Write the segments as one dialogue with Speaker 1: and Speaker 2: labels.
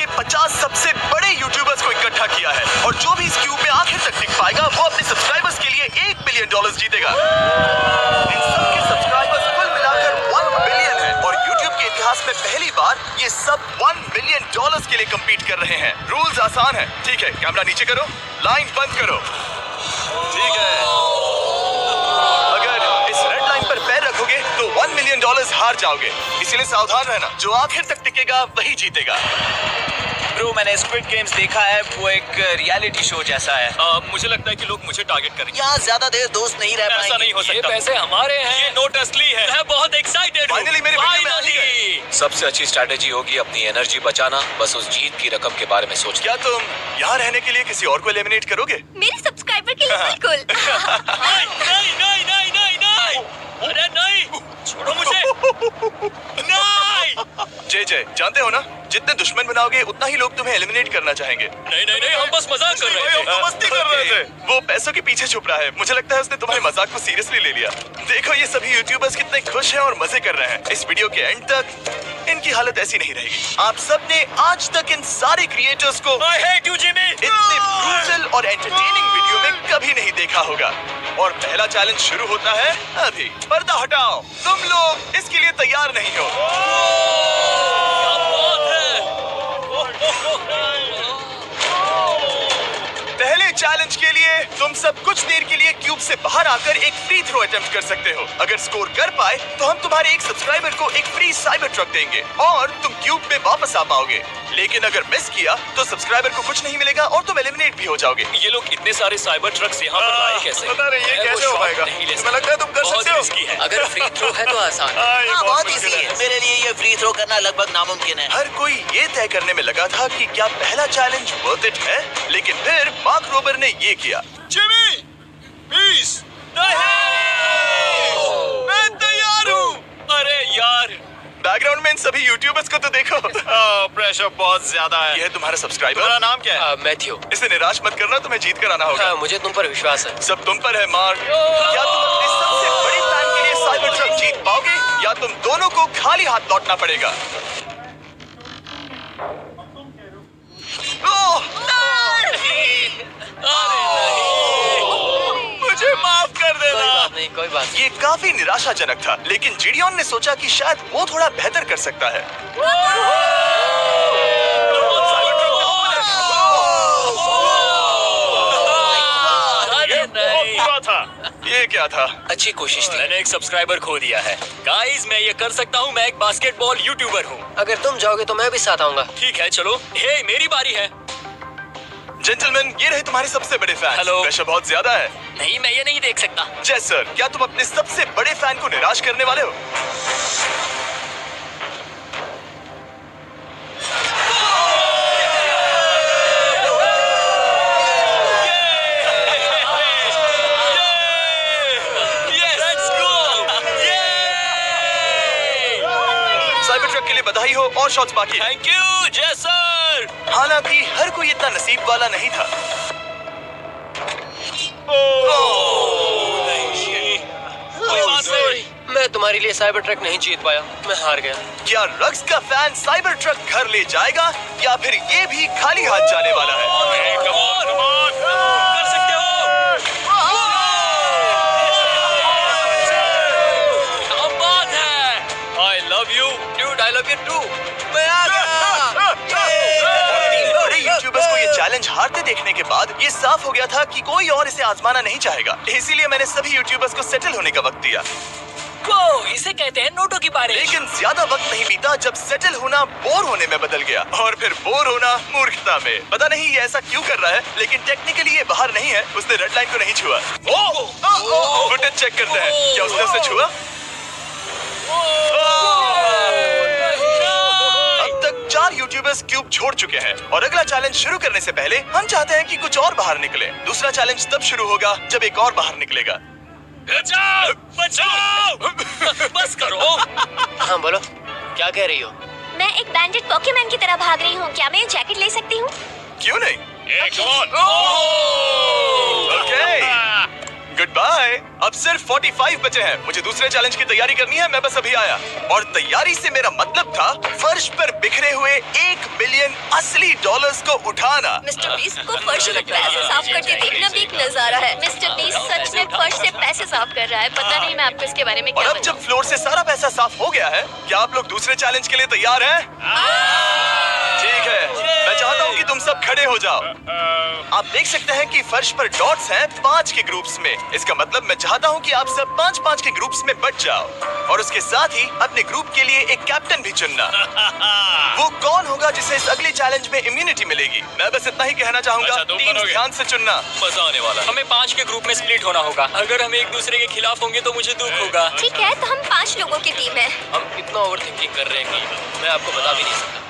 Speaker 1: के 50 सबसे बड़े यूट्यूबर्स को इकट्ठा किया है और जो भी इस क्यूब में आखिर तक टिक पाएगा वो अपने सब्सक्राइबर्स के लिए $1 बिलियन जीतेगा। इन सबके सब्सक्राइबर्स कुल मिलाकर 1 बिलियन है और यूट्यूब के इतिहास में पहली बार ये सब $1 बिलियन के लिए कम्पीट कर रहे हैं। रूल्स आसान है, ठीक है? कैमरा नीचे करो, लाइन बंद करो, ठीक है? अगर इस रेड लाइन पर पैर रखोगे तो $1 मिलियन हार जाओगे, इसीलिए सावधान रहना। जो आखिर तक टिकेगा वही जीतेगा।
Speaker 2: ब्रो, मैंने स्क्विड गेम्स देखा है, वो एक रियलिटी शो जैसा है।
Speaker 3: मुझे लगता है कि लोग मुझे टारगेट करेंगे।
Speaker 2: यहाँ ज्यादा देर दोस्त नहीं रह पाएंगे।
Speaker 3: ऐसा नहीं हो सकता।
Speaker 4: ये पैसे हमारे हैं।
Speaker 3: ये नोट असली है। मैं बहुत एक्साइटेड हूँ।
Speaker 1: फाइनली मेरे वीडियो में आ ही गए।
Speaker 4: सबसे अच्छी स्ट्रैटेजी होगी अपनी एनर्जी बचाना, बस उस जीत की रकम के बारे में सोचना।
Speaker 1: क्या तुम यहाँ रहने के लिए किसी और को एलिमिनेट करोगे?
Speaker 5: मेरे सब्सक्राइबर के लिए बिल्कुल।
Speaker 3: नहीं नहीं नहीं नहीं नहीं नहीं, अरे नहीं, छोड़ो मुझे। नहीं
Speaker 1: जय जानते हो ना, जितने दुश्मन बनाओगे उतना ही लोग तुम्हें एलिमिनेट करना चाहेंगे।
Speaker 3: नहीं नहीं नहीं, हम बस मजाक कर रहे थे।
Speaker 1: मस्ती कर रहे थे। वो पैसों के पीछे छुप रहा है। मुझे लगता है उसने तुम्हारे मजाक को सीरियसली ले लिया। देखो ये सभी यूट्यूबर्स कितने खुश हैं और मजे कर रहे हैं। इस वीडियो के एंड तक इनकी हालत ऐसी नहीं रहेगी। आप सबने आज तक इन सारे क्रिएटर्स को
Speaker 3: I hate you, Jimmy।
Speaker 1: इतने ब्रूटल और एंटरटेनिंग वीडियो में कभी नहीं देखा होगा। और पहला चैलेंज शुरू होता है अभी। पर्दा हटाओ, तुम लोग इसके लिए तैयार नहीं हो।
Speaker 3: क्या बात है।
Speaker 1: पहले चैलेंज के लिए तुम सब कुछ देर के लिए क्यूब से बाहर आकर एक फ्री थ्रो अटेम्प्ट कर सकते हो। अगर स्कोर कर पाए तो हम तुम्हारे एक सब्सक्राइबर को एक फ्री साइबर ट्रक देंगे और तुम क्यूब में वापस आ पाओगे। लेकिन अगर मिस किया तो सब्सक्राइबर को कुछ नहीं मिलेगा और तुम एलिमिनेट भी हो जाओगे।
Speaker 3: ये लोग इतने सारे साइबर ट्रक्स यहाँ पर लाए कैसे?
Speaker 1: पता नहीं ये
Speaker 3: मैं वो
Speaker 1: कैसे हो
Speaker 3: शॉट
Speaker 1: पाएगा।
Speaker 3: नहीं ले
Speaker 1: तुम्हें लगता है तुम कर
Speaker 3: बहुत
Speaker 1: सकते हो?
Speaker 3: रिस्की है।
Speaker 2: अगर फ्री थ्रो है तो आसान है।
Speaker 1: हाँ, ये
Speaker 2: हाँ, बहुत
Speaker 1: मुश्किल
Speaker 2: इजी है। मेरे लिए ये फ्री थ्रो करना लगभग नामुमकिन है।
Speaker 1: हर कोई ये तय करने में लगा था कि क्या पहला चैलेंज वर्थ इट है, लेकिन फिर मार्क रोबर ने ये किया।
Speaker 3: Jimmy, please.
Speaker 1: मैं तैयार हूँ।
Speaker 3: अरे यार,
Speaker 1: बैकग्राउंड में इन सभी यूट्यूबर्स को तो देखो।
Speaker 3: प्रेशर बहुत ज्यादा है।
Speaker 1: ये है तुम्हारा सब्सक्राइबर।
Speaker 3: तुम्हारा नाम क्या है?
Speaker 4: मैथ्यू।
Speaker 1: इसे निराश मत करना, तुम्हें जीत कर आना होगा।
Speaker 4: हाँ, मुझे तुम पर विश्वास है।
Speaker 1: सब तुम पर है मार्क। क्या तुम अपने सबसे बड़े फैन के लिए साइबर ट्रक जीत पाओगे या तुम दोनों को खाली हाथ लौटना पड़ेगा? ओह, मुझे माफ कर
Speaker 4: कोई
Speaker 1: देना।
Speaker 4: बात नहीं, कोई बात नहीं।
Speaker 1: ये काफी निराशाजनक था, लेकिन जिडियन ने सोचा कि शायद वो थोड़ा बेहतर कर सकता है।
Speaker 4: अरे नहीं।
Speaker 3: बुरा था।
Speaker 1: ये क्या था?
Speaker 4: अच्छी कोशिश थी।
Speaker 3: मैंने एक सब्सक्राइबर खो दिया है। गाइस, मैं ये कर सकता हूँ। मैं एक बास्केटबॉल यूट्यूबर हूँ।
Speaker 4: अगर तुम जाओगे तो मैं भी साथ आऊंगा।
Speaker 3: ठीक है, चलो। हे, मेरी बारी है।
Speaker 1: जेंटलमैन, ये रहे तुम्हारे सबसे बड़े फैन।
Speaker 3: हेलो।
Speaker 1: प्रेशर बहुत ज्यादा है।
Speaker 3: नहीं, मैं ये नहीं देख सकता।
Speaker 1: जय सर, क्या तुम अपने सबसे बड़े फैन को निराश करने वाले हो? साइबर ट्रक के लिए बधाई हो और शॉट्स बाकी हैं।
Speaker 3: थैंक यू जय सर।
Speaker 1: हालांकि हर कोई इतना नसीब वाला नहीं था।
Speaker 3: कोई बात नहीं।
Speaker 4: मैं तुम्हारे लिए साइबर ट्रक नहीं जीत पाया, मैं हार गया।
Speaker 1: क्या रक्स का फैन साइबर ट्रक घर ले जाएगा या फिर ये भी खाली हाथ जाने वाला है?
Speaker 3: Come on, कर सकते हो। क्या बात है। I love you, dude. I love you too.
Speaker 4: मैं आ गया।
Speaker 1: बड़े यूट्यूबर्स को ये चैलेंज हारते देखने के बाद ये साफ हो गया था कि कोई और इसे आजमाना नहीं चाहेगा। इसीलिए मैंने सभी यूट्यूबर्स को सेटल होने का वक्त दिया।
Speaker 3: इसे कहते हैं नोटों की बारिश।
Speaker 1: लेकिन ज्यादा वक्त नहीं बीता जब सेटल होना बोर होने में बदल गया और फिर बोर होना मूर्खता में। पता नहीं ये ऐसा क्यों कर रहा है, लेकिन टेक्निकली ये बाहर नहीं है। उसने रेड लाइन को नहीं छुआ। फुटेज चेक करते हैं, क्या उसने उसे छुआ? अब तक 4 यूट्यूबर्स क्यूब छोड़ चुके हैं और अगला चैलेंज शुरू करने से पहले हम चाहते हैं कि कुछ और बाहर निकले। दूसरा चैलेंज तब शुरू होगा जब एक और बाहर निकलेगा।
Speaker 3: बचाओ, बचाओ। बस करो।
Speaker 4: हाँ बोलो, क्या कह रही हो?
Speaker 5: मैं एक बैंडेड पॉकीमैन की तरह भाग रही हूँ। क्या मैं ये जैकेट ले सकती हूँ?
Speaker 1: क्यों नहीं?
Speaker 3: Come on.
Speaker 1: Okay, goodbye. अब सिर्फ 45 बचे हैं। मुझे दूसरे चैलेंज की तैयारी करनी है। मैं बस अभी आया। और तैयारी से मेरा मतलब था फर्श पर बिखरे हुए 1 मिलियन असली डॉलर्स को उठाना।
Speaker 5: मिस्टर बीस्ट को फर्श से पैसे साफ करते देखना भी एक नजारा है। मिस्टर बीस्ट सच में फर्श से पैसे साफ कर रहा है। पता नहीं मैं आपको इसके बारे में
Speaker 1: और
Speaker 5: क्या
Speaker 1: अब जब फ्लोर से सारा पैसा साफ हो गया है, क्या आप लोग दूसरे चैलेंज के लिए तैयार हैं? ठीक है, मैं चाहता हूँ कि तुम सब खड़े हो जाओ। आप देख सकते हैं कि फर्श पर डॉट्स हैं 5 के ग्रुप्स में। इसका मतलब मैं चाहता हूँ कि आप सब 5-5 के ग्रुप्स में बट जाओ और उसके साथ ही अपने ग्रुप के लिए एक कैप्टन भी चुनना। वो कौन होगा जिसे इस अगले चैलेंज में इम्यूनिटी मिलेगी? मैं बस इतना ही कहना चाहूंगा,
Speaker 3: अच्छा, तुम
Speaker 1: टीम
Speaker 3: बनोगे।
Speaker 1: ध्यान से चुनना।
Speaker 3: मजा आने वाला है।
Speaker 6: हमें 5 के ग्रुप में स्प्लिट होना होगा। अगर हम एक दूसरे के खिलाफ होंगे तो मुझे दुख होगा।
Speaker 5: ठीक है, तो हम 5 लोगों की टीम है।
Speaker 6: हम इतना ओवर थिंकिंग कर रहे हैं कि मैं आपको बता भी नहीं सकता।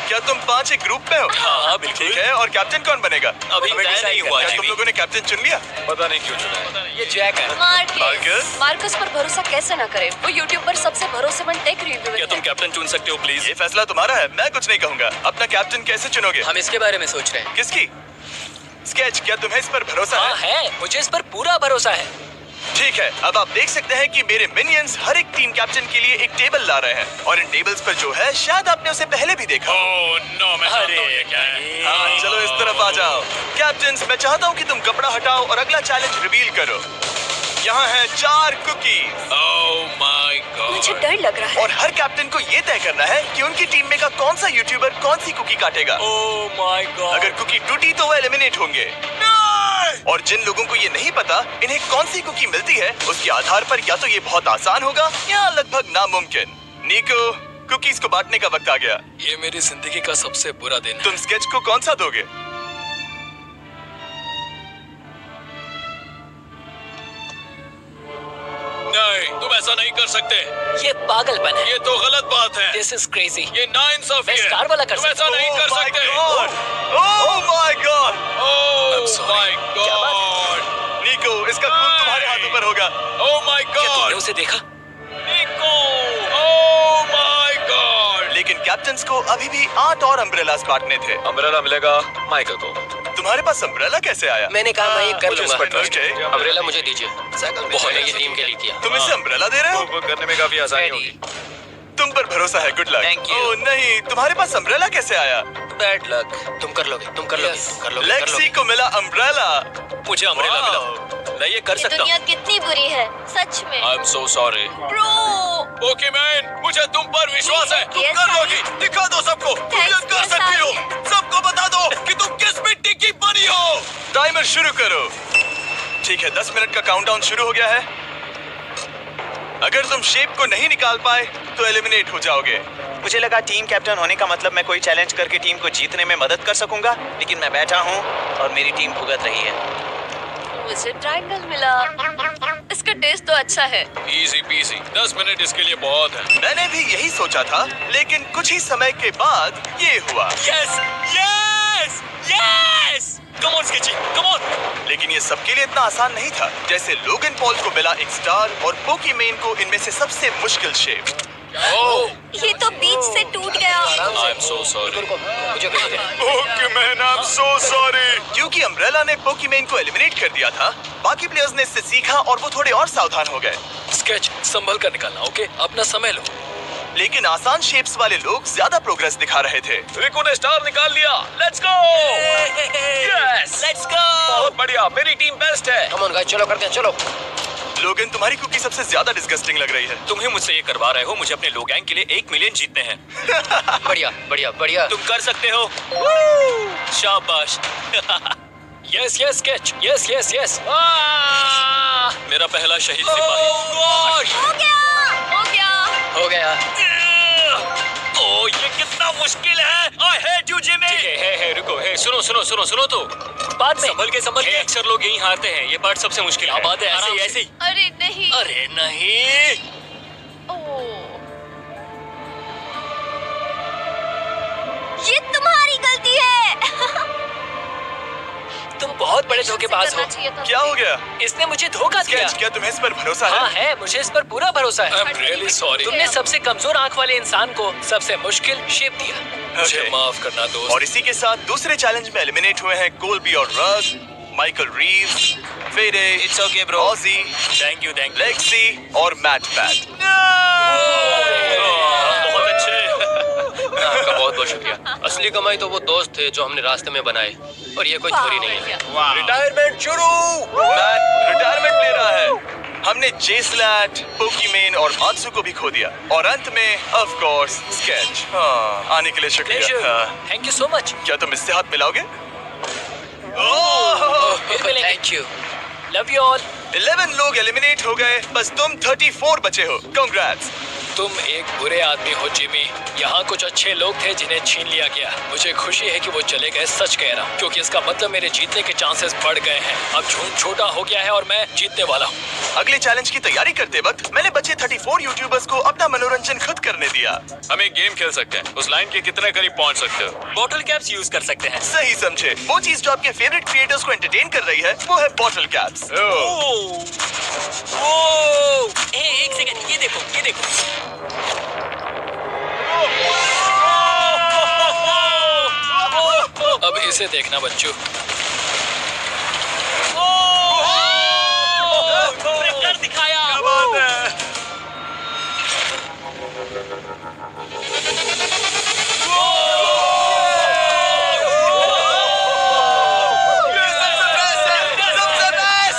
Speaker 1: क्या तुम 5 एक ग्रुप में हो?
Speaker 6: हाँ, बिल्कुल।
Speaker 1: ठीक है, और कैप्टन कौन बनेगा?
Speaker 6: अभी
Speaker 1: हमें
Speaker 6: तय
Speaker 1: decide
Speaker 6: नहीं
Speaker 1: करना
Speaker 6: हुआ
Speaker 1: है।
Speaker 6: है,
Speaker 1: तुम
Speaker 6: जिमी।
Speaker 1: लोगों ने कैप्टन चुन लिया?
Speaker 4: पता नहीं क्यों चुना है।
Speaker 6: ये जैक है।
Speaker 1: मार्कस?
Speaker 7: मार्कस पर भरोसा कैसे ना करें? वो यूट्यूब पर सबसे भरोसेमंद टेक रिव्यूअर
Speaker 3: क्या
Speaker 7: है।
Speaker 3: तुम कैप्टन चुन सकते हो प्लीज?
Speaker 1: ये फैसला तुम्हारा है, मैं कुछ नहीं कहूंगा। अपना कैप्टन कैसे चुनोगे?
Speaker 6: हम इसके बारे में सोच रहे हैं।
Speaker 1: किसकी? स्केच, क्या तुम्हें इस पर भरोसा
Speaker 6: हाँ
Speaker 1: है?
Speaker 6: है, मुझे इस पर पूरा भरोसा है।
Speaker 1: ठीक है, अब आप देख सकते हैं कि मेरे मिनियंस हर एक टीम कैप्टन के लिए एक टेबल ला रहे हैं और इन टेबल्स पर जो है शायद आपने उसे पहले भी देखा।
Speaker 3: ओह नो, मैं जानता हूँ ये क्या है।
Speaker 1: हाँ, चलो इस तरफ आ जाओ। कैप्टन्स, मैं चाहता हूँ कि तुम कपड़ा हटाओ और अगला चैलेंज रिवील करो। यहाँ हैं 4 कुकीज
Speaker 3: ओह माय
Speaker 7: मुझे
Speaker 3: गॉड।
Speaker 7: डर लग रहा है।
Speaker 1: और हर कैप्टन को ये तय करना है कि उनकी टीम में का कौन सा यूट्यूबर कौन सी कुकी काटेगा।
Speaker 6: Oh my God.
Speaker 1: अगर कुकी टूटी तो वो एलिमिनेट होंगे। और जिन लोगों को ये नहीं पता इन्हें कौन सी कुकी मिलती है, उसके आधार पर या तो ये बहुत आसान होगा या लगभग नामुमकिन। निको, कुकीज को बांटने का वक्त आ गया।
Speaker 6: ये मेरी जिंदगी का सबसे बुरा दिन है।
Speaker 1: तुम स्केच को कौन सा दोगे?
Speaker 3: नहीं, तुम ऐसा नहीं कर सकते।
Speaker 6: ये पागलपन है।
Speaker 3: ये तो गलत बात है।
Speaker 6: This is crazy.
Speaker 3: ये नाइंसाफी
Speaker 6: मैं
Speaker 3: है।
Speaker 6: स्टार वाला कर
Speaker 3: तुम ऐसा नहीं कर सकते।
Speaker 1: Oh my God!
Speaker 3: Oh
Speaker 6: sorry.
Speaker 3: My
Speaker 6: क्या बात
Speaker 3: गॉड।
Speaker 1: निको, इसका खून तुम्हारे हाथों पर होगा।
Speaker 3: ओह माय
Speaker 6: क्या तुमने
Speaker 3: गॉड।
Speaker 6: उसे देखा?
Speaker 3: निको। Oh my God.
Speaker 1: लेकिन कैप्टन्स को अभी भी 8 और अम्ब्रेलास बांटने थे।
Speaker 4: अम्ब्रेला मिलेगा माइकल को।
Speaker 1: तुम्हारे पास अम्ब्रेला कैसे आया?
Speaker 6: मैंने कहा मैं ये कर
Speaker 4: मुझे इस
Speaker 6: लूंगा।
Speaker 4: पर trust है।
Speaker 1: Okay.
Speaker 6: अम्ब्रेला मुझे दीजिए। बहुत ने ये टीम के लिए किया।
Speaker 1: तुम इसे अम्ब्रेला दे रहे हो?
Speaker 4: वो करने में काफी आसानी होगी।
Speaker 1: तुम पर भरोसा है, गुड लक।
Speaker 6: Thank you.
Speaker 1: ओह नहीं, तुम्हारे पास अम्ब्रेला कैसे आया?
Speaker 6: Bad luck. तुम कर लोगे, तुम कर लोगे, कर लोगे, कर
Speaker 1: लेक्सी
Speaker 6: लोगे।
Speaker 1: को मिला अम्ब्रेला।
Speaker 3: मुझे अम्ब्रेला मिला। मैं ये कर
Speaker 5: ये
Speaker 3: सकता
Speaker 5: दुनिया
Speaker 3: हूँ।
Speaker 5: कितनी बुरी है, सच में।
Speaker 3: I am so sorry.
Speaker 5: Bro,
Speaker 3: Pokemon, मुझे तुम पर विश्वास है। तुम
Speaker 5: Yes,
Speaker 3: कर
Speaker 5: I-
Speaker 3: लोगी। दिखा दो सबको। तुम ये
Speaker 5: Thanks,
Speaker 3: कर
Speaker 5: yes,
Speaker 3: सकती
Speaker 5: I-
Speaker 3: हो। सबको बता दो कि तुम किस मिट्टी की बनी हो।
Speaker 1: टाइमर शुरू करो। ठीक है, 10 मिनट का काउंटडाउन शुरू हो गया है। अगर तुम शेप को नहीं निकाल पाए तो एलिमिनेट हो जाओगे।
Speaker 8: मुझे लगा टीम कैप्टन होने का मतलब मैं कोई चैलेंज करके टीम को जीतने में मदद कर सकूंगा, लेकिन मैं बैठा हूँ और मेरी टीम भुगत रही है।
Speaker 7: मुझे ट्रायंगल मिला। इसका टेस्ट तो अच्छा है।
Speaker 3: Easy PC. 10 मिनट इसके लिए बहुत है।
Speaker 1: मैंने भी यही सोचा था, लेकिन कुछ ही समय के बाद ये हुआ।
Speaker 3: Yes yes yes. Come on sketchy, come on.
Speaker 1: लेकिन ये सबके लिए इतना आसान नहीं था। जैसे लोगन पॉल को मिला एक स्टार और पोकीमेन को इनमें से सबसे मुश्किल शेप।
Speaker 5: ये तो बीच से टूट गया।
Speaker 3: आई एम सो सॉरी।
Speaker 6: मुझे कुछ दे।
Speaker 1: पोकीमेन, आई एम सो सॉरी। क्योंकि अम्ब्रेला ने पोकीमेन को एलिमिनेट कर दिया था, बाकी प्लेयर्स ने इससे सीखा और वो थोड़े और सावधान हो गए।
Speaker 6: स्केच संभल कर निकालना, ओके? अपना समय लो।
Speaker 1: लेकिन आसान शेप्स वाले लोग ज्यादा प्रोग्रेस दिखा रहे थे।
Speaker 3: रिको ने स्टार निकाल लिया। Let's go. Yes, let's go. बहुत बढ़िया, मेरी टीम बेस्ट है।
Speaker 6: कम ऑन गाइस, चलो करते हैं, चलो।
Speaker 1: लोगन, तुम्हारी कुकी सबसे ज्यादा डिस्गस्टिंग लग रही है।
Speaker 3: तुम ही मुझसे ये करवा रहे हो। मुझे अपने लो गैंग के लिए 1 मिलियन जीतने हैं।
Speaker 6: बढ़िया, बढ़िया, बढ़िया।
Speaker 3: तुम कर सकते हो। शाबाश।
Speaker 6: Yes yes sketch, yes yes yes.
Speaker 3: मेरा पहला शहीद सिपाही।
Speaker 5: हो गया।
Speaker 6: हो गया।
Speaker 3: ओह, ये कितना मुश्किल है। I hate you Jimmy.
Speaker 6: Hey रुको, हे सुनो सुनो सुनो सुनो तो बाद में
Speaker 3: संभल के।
Speaker 6: अक्सर लोग यही हारते हैं। ये पार्ट सबसे मुश्किल है।
Speaker 3: बात है, ऐसे ही,
Speaker 6: आराम
Speaker 3: ऐसे ही।
Speaker 7: अरे नहीं।
Speaker 3: अरे नहीं।
Speaker 7: ओह,
Speaker 5: ये तुम्हारी गलती है।
Speaker 6: तुम बहुत बड़े धोखेबाज हो।
Speaker 7: करना चाहिए था।
Speaker 1: क्या हो गया?
Speaker 6: इसने मुझे धोखा दिया।
Speaker 1: स्केच, क्या तुम्हें इस पर भरोसा
Speaker 6: हाँ
Speaker 1: है?
Speaker 6: है, मुझे इस पर पूरा भरोसा है।
Speaker 3: I am really sorry.
Speaker 6: तुमने सबसे कमजोर आंख वाले इंसान को सबसे मुश्किल शेप दिया।
Speaker 3: मुझे
Speaker 1: Okay.
Speaker 3: माफ करना दोस्त।
Speaker 1: और इसी के साथ दूसरे चैलेंज में एलिमिनेट हुए हैं कोल्बी और Rug, Michael Reeves, Fede,
Speaker 2: It's okay, bro.
Speaker 1: Ozzy,
Speaker 6: thank you
Speaker 1: Lexi और मैट पैट।
Speaker 3: बहुत अच्छे।
Speaker 6: आपका बहुत बहुत शुक्रिया। असली कमाई तो वो दोस्त थे जो हमने रास्ते में बनाए, और ये कोई चोरी नहीं है।
Speaker 1: रिटायरमेंट शुरू। मैट रिटायरमेंट ले रहा है। हमने जेसलैट, पोकीमेन और मात्सु को भी खो दिया, और अंत में ऑफ कोर्स स्केच। आने के लिए शुक्रिया।
Speaker 6: Thank you so much.
Speaker 1: क्या तुम इससे हाथ मिलाओगे?
Speaker 6: Thank you. Love you all.
Speaker 1: 11 लोग एलिमिनेट हो गए, बस तुम 34 बचे हो। कांग्रेट्स।
Speaker 6: तुम एक बुरे आदमी हो जिमी। यहाँ कुछ अच्छे लोग थे जिन्हें छीन लिया गया। मुझे खुशी है कि वो चले गए, सच कह रहा हूँ, क्योंकि इसका मतलब मेरे जीतने के चांसेस बढ़ गए हैं। अब झूठ छोटा हो गया है और मैं जीतने वाला हूँ।
Speaker 1: अगले चैलेंज की तैयारी करते वक्त मैंने बचे 34 यूट्यूबर्स को अपना मनोरंजन खुद करने दिया।
Speaker 4: हम एक गेम खेल सकते हैं। उस लाइन के कितने करीब पहुंच सकते हो?
Speaker 6: बॉटल कैप्स यूज कर सकते हैं।
Speaker 1: सही समझे। वो चीज जो आपके फेवरेट क्रिएटर्स को एंटरटेन कर रही है वो है बॉटल कैप्स।
Speaker 6: एक सेकंड, ये देखो, ये देखो। अब इसे देखना बच्चों।
Speaker 3: कर दिखाया।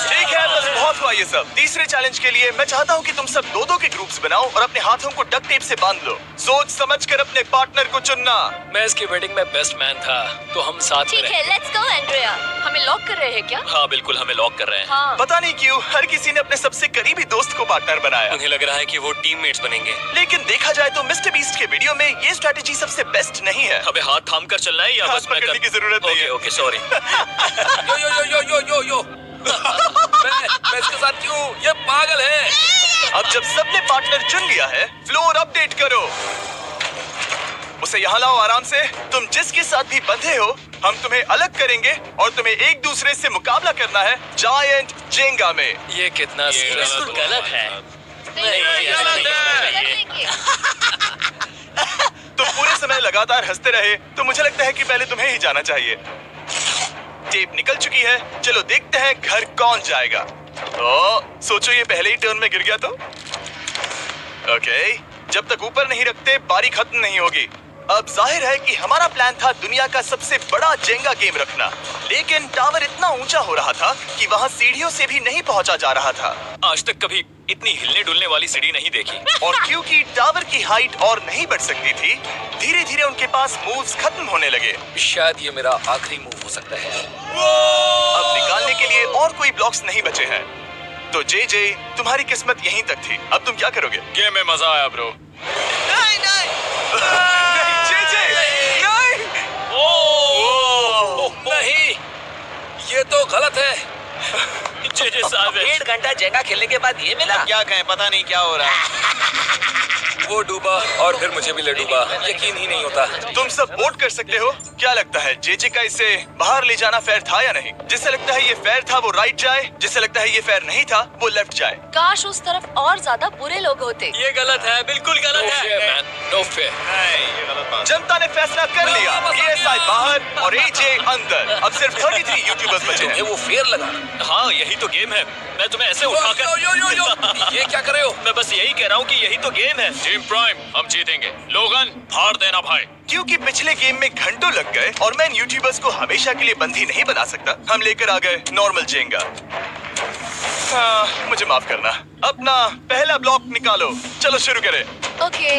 Speaker 1: ठीक है, बस बहुत हुआ ये सब। तीसरे चैलेंज के लिए मैं चाहता हूँ कि तुम सब दो के ग्रुप्स बनाओ और अपने हाथों को डक्ट टेप से बांध लो। सोच समझकर अपने पार्टनर को चुनना।
Speaker 6: मैं इसकी वेडिंग में बेस्ट मैन था, तो हम साथ में
Speaker 5: ठीक है,
Speaker 6: रहेंगे।
Speaker 5: Let's go Andrea.
Speaker 7: हमें लॉक कर रहे हैं क्या?
Speaker 6: हाँ बिल्कुल, हमें लॉक कर रहे हैं।
Speaker 7: हाँ।
Speaker 1: पता नहीं क्यों हर किसी ने अपने सबसे करीबी दोस्त को पार्टनर बनाया,
Speaker 6: उन्हें लग रहा है कि वो टीममेट्स बनेंगे।
Speaker 1: लेकिन देखा जाए तो मिस्टर बीस्ट के वीडियो में ये स्ट्रेटेजी सबसे बेस्ट नहीं है।
Speaker 6: हमें हाथ थाम कर चलना है या
Speaker 1: हाथ
Speaker 6: बस मैं
Speaker 1: पकड़ने की जरूरत नहीं है।
Speaker 6: Okay sorry. Yo yo yo yo yo yo yo. मैं इसके साथ क्यों? ये पागल है।
Speaker 1: अब जब सबने पार्टनर चुन लिया है, फ्लोर अपडेट करो। उसे यहाँ लाओ आराम से। तुम जिसके साथ भी बंधे हो, हम तुम्हें अलग करेंगे और तुम्हें एक दूसरे से मुकाबला करना है जायंट जेंगा में।
Speaker 6: ये कितना
Speaker 3: बिल्कुल गलत है।
Speaker 1: तुम पूरे समय लगातार हंसते रहे, तो मुझे लगता है कि पहले तुम्हें ही जाना चाहिए। टेप निकल चुकी है, चलो देखते हैं घर कौन जाएगा। सोचो ये पहले ही टर्न में गिर गया तो। ओके, जब तक ऊपर नहीं रखते बारी खत्म नहीं होगी। अब जाहिर है कि हमारा प्लान था दुनिया का सबसे बड़ा जेंगा गेम रखना, लेकिन टावर इतना ऊंचा हो रहा था कि वहाँ सीढ़ियों से भी नहीं पहुंचा जा रहा था।
Speaker 6: आज तक कभी इतनी हिलने डुलने वाली सीढ़ी नहीं देखी।
Speaker 1: और क्योंकि टावर की हाइट और नहीं बढ़ सकती थी, धीरे धीरे उनके पास मूव्स खत्म होने लगे।
Speaker 6: शायद ये मेरा आखिरी मूव हो सकता है।
Speaker 1: अब निकालने के लिए और कोई ब्लॉक्स नहीं बचे हैं। तो जे तुम्हारी किस्मत यहीं तक थी। अब तुम क्या करोगे?
Speaker 4: गेम में मजा आया ब्रो।
Speaker 1: नहीं, जे नहीं।
Speaker 6: नहीं, ये तो गलत है।
Speaker 3: जे साहब
Speaker 2: 1.5 घंटा जेंगा खेलने के बाद ये मिला।
Speaker 8: क्या कहें, पता नहीं क्या हो रहा है।
Speaker 6: वो डूबा और फिर मुझे भी ले डूबा। यकीन ही नहीं होता।
Speaker 1: तुम सब वोट कर सकते हो। क्या लगता है जे का इसे बाहर ले जाना फेयर था या नहीं? जिसे लगता है ये फेयर था वो राइट जाए, जिसे लगता है ये फेयर नहीं था वो लेफ्ट जाए।
Speaker 7: काश उस तरफ और ज्यादा बुरे लोग होते।
Speaker 3: ये गलत है, बिल्कुल गलत
Speaker 6: No
Speaker 3: है।
Speaker 6: fair, man. No fair.
Speaker 1: जनता ने फैसला कर लिया। KSI बाहर और AJ अंदर। अब सिर्फ 33 यूट्यूबर्स बचे हैं।
Speaker 6: वो फेयर लगा।
Speaker 3: हाँ, यही तो गेम है। मैं तुम्हें ऐसे उठाकर
Speaker 6: ये क्या कर रहे हो?
Speaker 3: मैं बस यही कह रहा हूँ कि यही तो गेम है।
Speaker 4: टीम प्राइम, हम जीतेंगे। लोगन, फाड़ देना भाई।
Speaker 1: क्योंकि पिछले गेम में घंटों लग गए और मैं इन यूट्यूबर्स को हमेशा के लिए बंदी नहीं बना सकता, हम लेकर आ गए नॉर्मल जेंगा। मुझे माफ करना। अपना पहला ब्लॉक निकालो। चलो शुरू करें।
Speaker 5: ओके।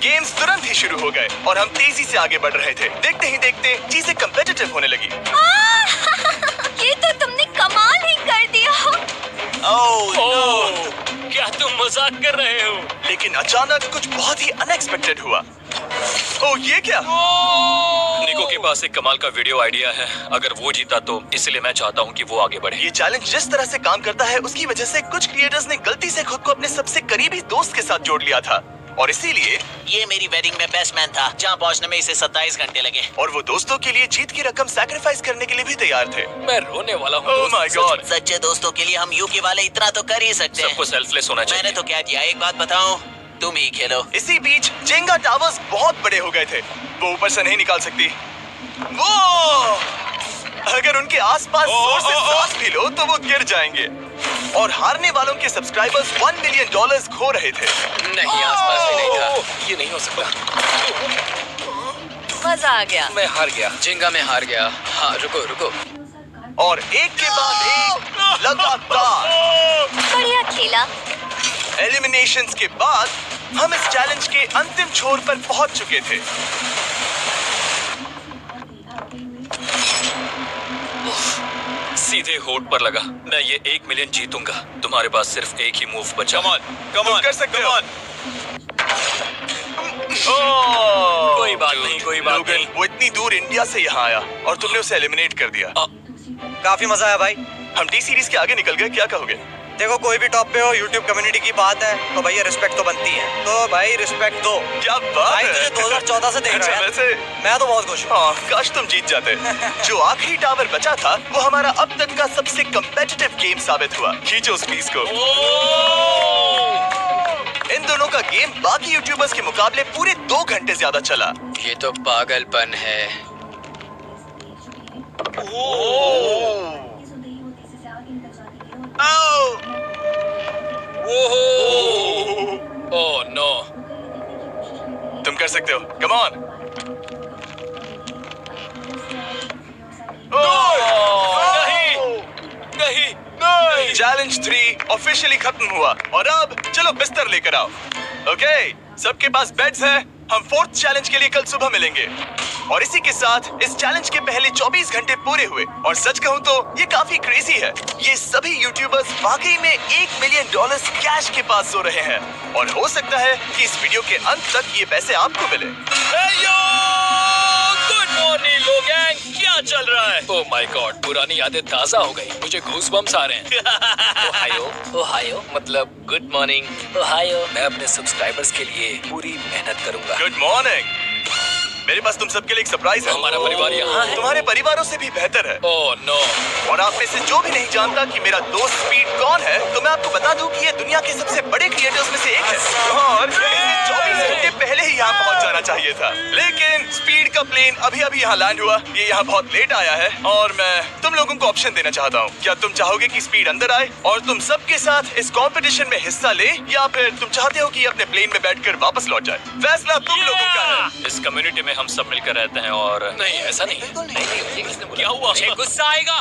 Speaker 1: गेम्स तुरंत ही शुरू हो गए और हम तेजी से आगे बढ़ रहे थे। देखते ही देखते चीजें कंपेटिटिव होने लगी।
Speaker 5: ये तो तुमने कमाल ही कर दिया।
Speaker 3: ओह, क्या तुम मजाक कर रहे हो?
Speaker 1: लेकिन अचानक कुछ बहुत ही अनएक्सपेक्टेड हुआ। ओह, ये क्या?
Speaker 6: निको के पास एक कमाल का वीडियो आइडिया है। अगर वो जीता तो इसलिए मैं चाहता हूँ कि वो आगे बढ़े।
Speaker 1: ये चैलेंज जिस तरह से काम करता है उसकी वजह से कुछ क्रिएटर्स ने गलती से खुद को अपने सबसे करीबी दोस्त के साथ जोड़ लिया था, और इसीलिए
Speaker 8: ये मेरी वेडिंग में बेस्ट मैन था, जहाँ पहुँचने में इसे 27 घंटे लगे।
Speaker 1: और वो दोस्तों के लिए जीत की रकम सैक्रिफाइस करने के लिए भी तैयार थे।
Speaker 6: मैं रोने वाला हूँ।
Speaker 1: Oh my God.
Speaker 8: सच्चे दोस्तों के लिए हम यूके वाले इतना तो कर ही सकते
Speaker 6: सबको
Speaker 8: हैं।
Speaker 6: सेल्फलेस होना चाहिए।
Speaker 8: मैंने तो क्या किया, एक बात बताऊं, तुम ही खेलो।
Speaker 1: इसी बीच जेंगा टावर्स बहुत बड़े हो गए थे, वो ऊपर से नहीं निकाल सकती। वो अगर उनके उनके आसपास जोर से सांस भी लो तो वो गिर जाएंगे। और हारने वालों के सब्सक्राइबर्स $1 मिलियन खो रहे थे।
Speaker 4: नहीं, आसपास भी नहीं था। ये नहीं हो सकता।
Speaker 7: मजा आ गया।
Speaker 4: मैं हार गया, जिंगा में हार गया। हाँ, रुको रुको।
Speaker 1: और एक के बाद एक लगातार
Speaker 5: बढ़िया खेला।
Speaker 1: एलिमिनेशंस के बाद हम इस चैलेंज के अंतिम छोर पर पहुंच चुके थे।
Speaker 3: सीधे होठ पर लगा। मैं ये 1 मिलियन जीतूंगा। तुम्हारे पास सिर्फ एक ही मूव बचा।
Speaker 1: तुम कर सकते हो।
Speaker 3: कोई बात नहीं, कोई बात
Speaker 1: लोगन,
Speaker 3: नहीं।
Speaker 1: वो इतनी दूर इंडिया से यहाँ आया और तुमने उसे एलिमिनेट कर दिया।
Speaker 8: काफी मजा आया भाई।
Speaker 1: हम टी सीरीज के आगे निकल गए, क्या कहोगे?
Speaker 8: देखो, कोई भी टॉप पे हो, यूट्यूब कम्युनिटी की बात है तो भैया रिस्पेक्ट तो बनती है। तो भाई रिस्पेक्ट दो।
Speaker 1: क्या बात
Speaker 8: भाई
Speaker 1: है।
Speaker 8: तुझे 2014 से देख
Speaker 1: अच्छा,
Speaker 8: रहा है।
Speaker 1: वैसे
Speaker 8: मैं तो बहुत खुश हूँ।
Speaker 1: हाँ, काश तुम जीत जाते। जो आखिरी टावर बचा था वो हमारा अब तक का सबसे कम्पेटिटिव गेम साबित हुआ। खींचो उस पीस को। इन दोनों का गेम बाकी यूट्यूबर्स के मुकाबले पूरे 2 घंटे ज्यादा चला।
Speaker 4: ये तो पागलपन है।
Speaker 6: Oh no.
Speaker 1: तुम कर सकते हो, कम ऑन। नहीं। चैलेंज 3 ऑफिशियली खत्म हुआ और अब चलो बिस्तर लेकर आओ। ओके, सबके पास बेड्स हैं। हम 4th चैलेंज के लिए कल सुबह मिलेंगे। और इसी के साथ इस चैलेंज के पहले 24 घंटे पूरे हुए। और सच कहूं तो ये काफी क्रेजी है। ये सभी यूट्यूबर्स वाकई में $1 मिलियन कैश के पास सो रहे हैं। और हो सकता है कि इस वीडियो के अंत तक ये पैसे आपको मिले।
Speaker 3: गुड मॉर्निंग लोग, क्या चल रहा है?
Speaker 6: ओह माय गॉड, पुरानी यादें ताजा हो गई। मुझे गूज़बम्प्स आ रहे हैं।
Speaker 4: ओहायो, ओहायो मतलब गुड मॉर्निंग। ओहायो। मैं अपने सब्सक्राइबर्स के लिए पूरी मेहनत करूंगा।
Speaker 1: Good morning. मेरे पास तुम सबके लिए एक सरप्राइज है।
Speaker 6: हमारा परिवार यहाँ है।
Speaker 1: तुम्हारे परिवारों से भी बेहतर है।
Speaker 6: Oh no.
Speaker 1: और आप में से जो भी नहीं जानता कि मेरा दोस्त स्पीड कौन है, तो मैं आपको बता दूं कि ये दुनिया के सबसे बड़े क्रिएटर्स में से एक है। और इसे 24 घंटे पहले ही यहाँ पहुँच जाना चाहिए था। लेकिन स्पीड का प्लेन अभी यहाँ लैंड हुआ। ये यहाँ बहुत लेट आया है और मैं तुम लोगों को ऑप्शन देना चाहता हूँ। क्या तुम चाहोगे कि स्पीड अंदर आए और तुम सबके साथ इस कंपटीशन में हिस्सा ले, या फिर तुम चाहते हो कि अपने प्लेन में बैठकर वापस लौट जाए? फैसला तुम लोगों का है।
Speaker 3: इस कम्युनिटी में हम सब मिलकर रहते हैं और
Speaker 6: नहीं, ऐसा नहीं।
Speaker 3: क्या हुआ?
Speaker 2: गुस्सा आएगा।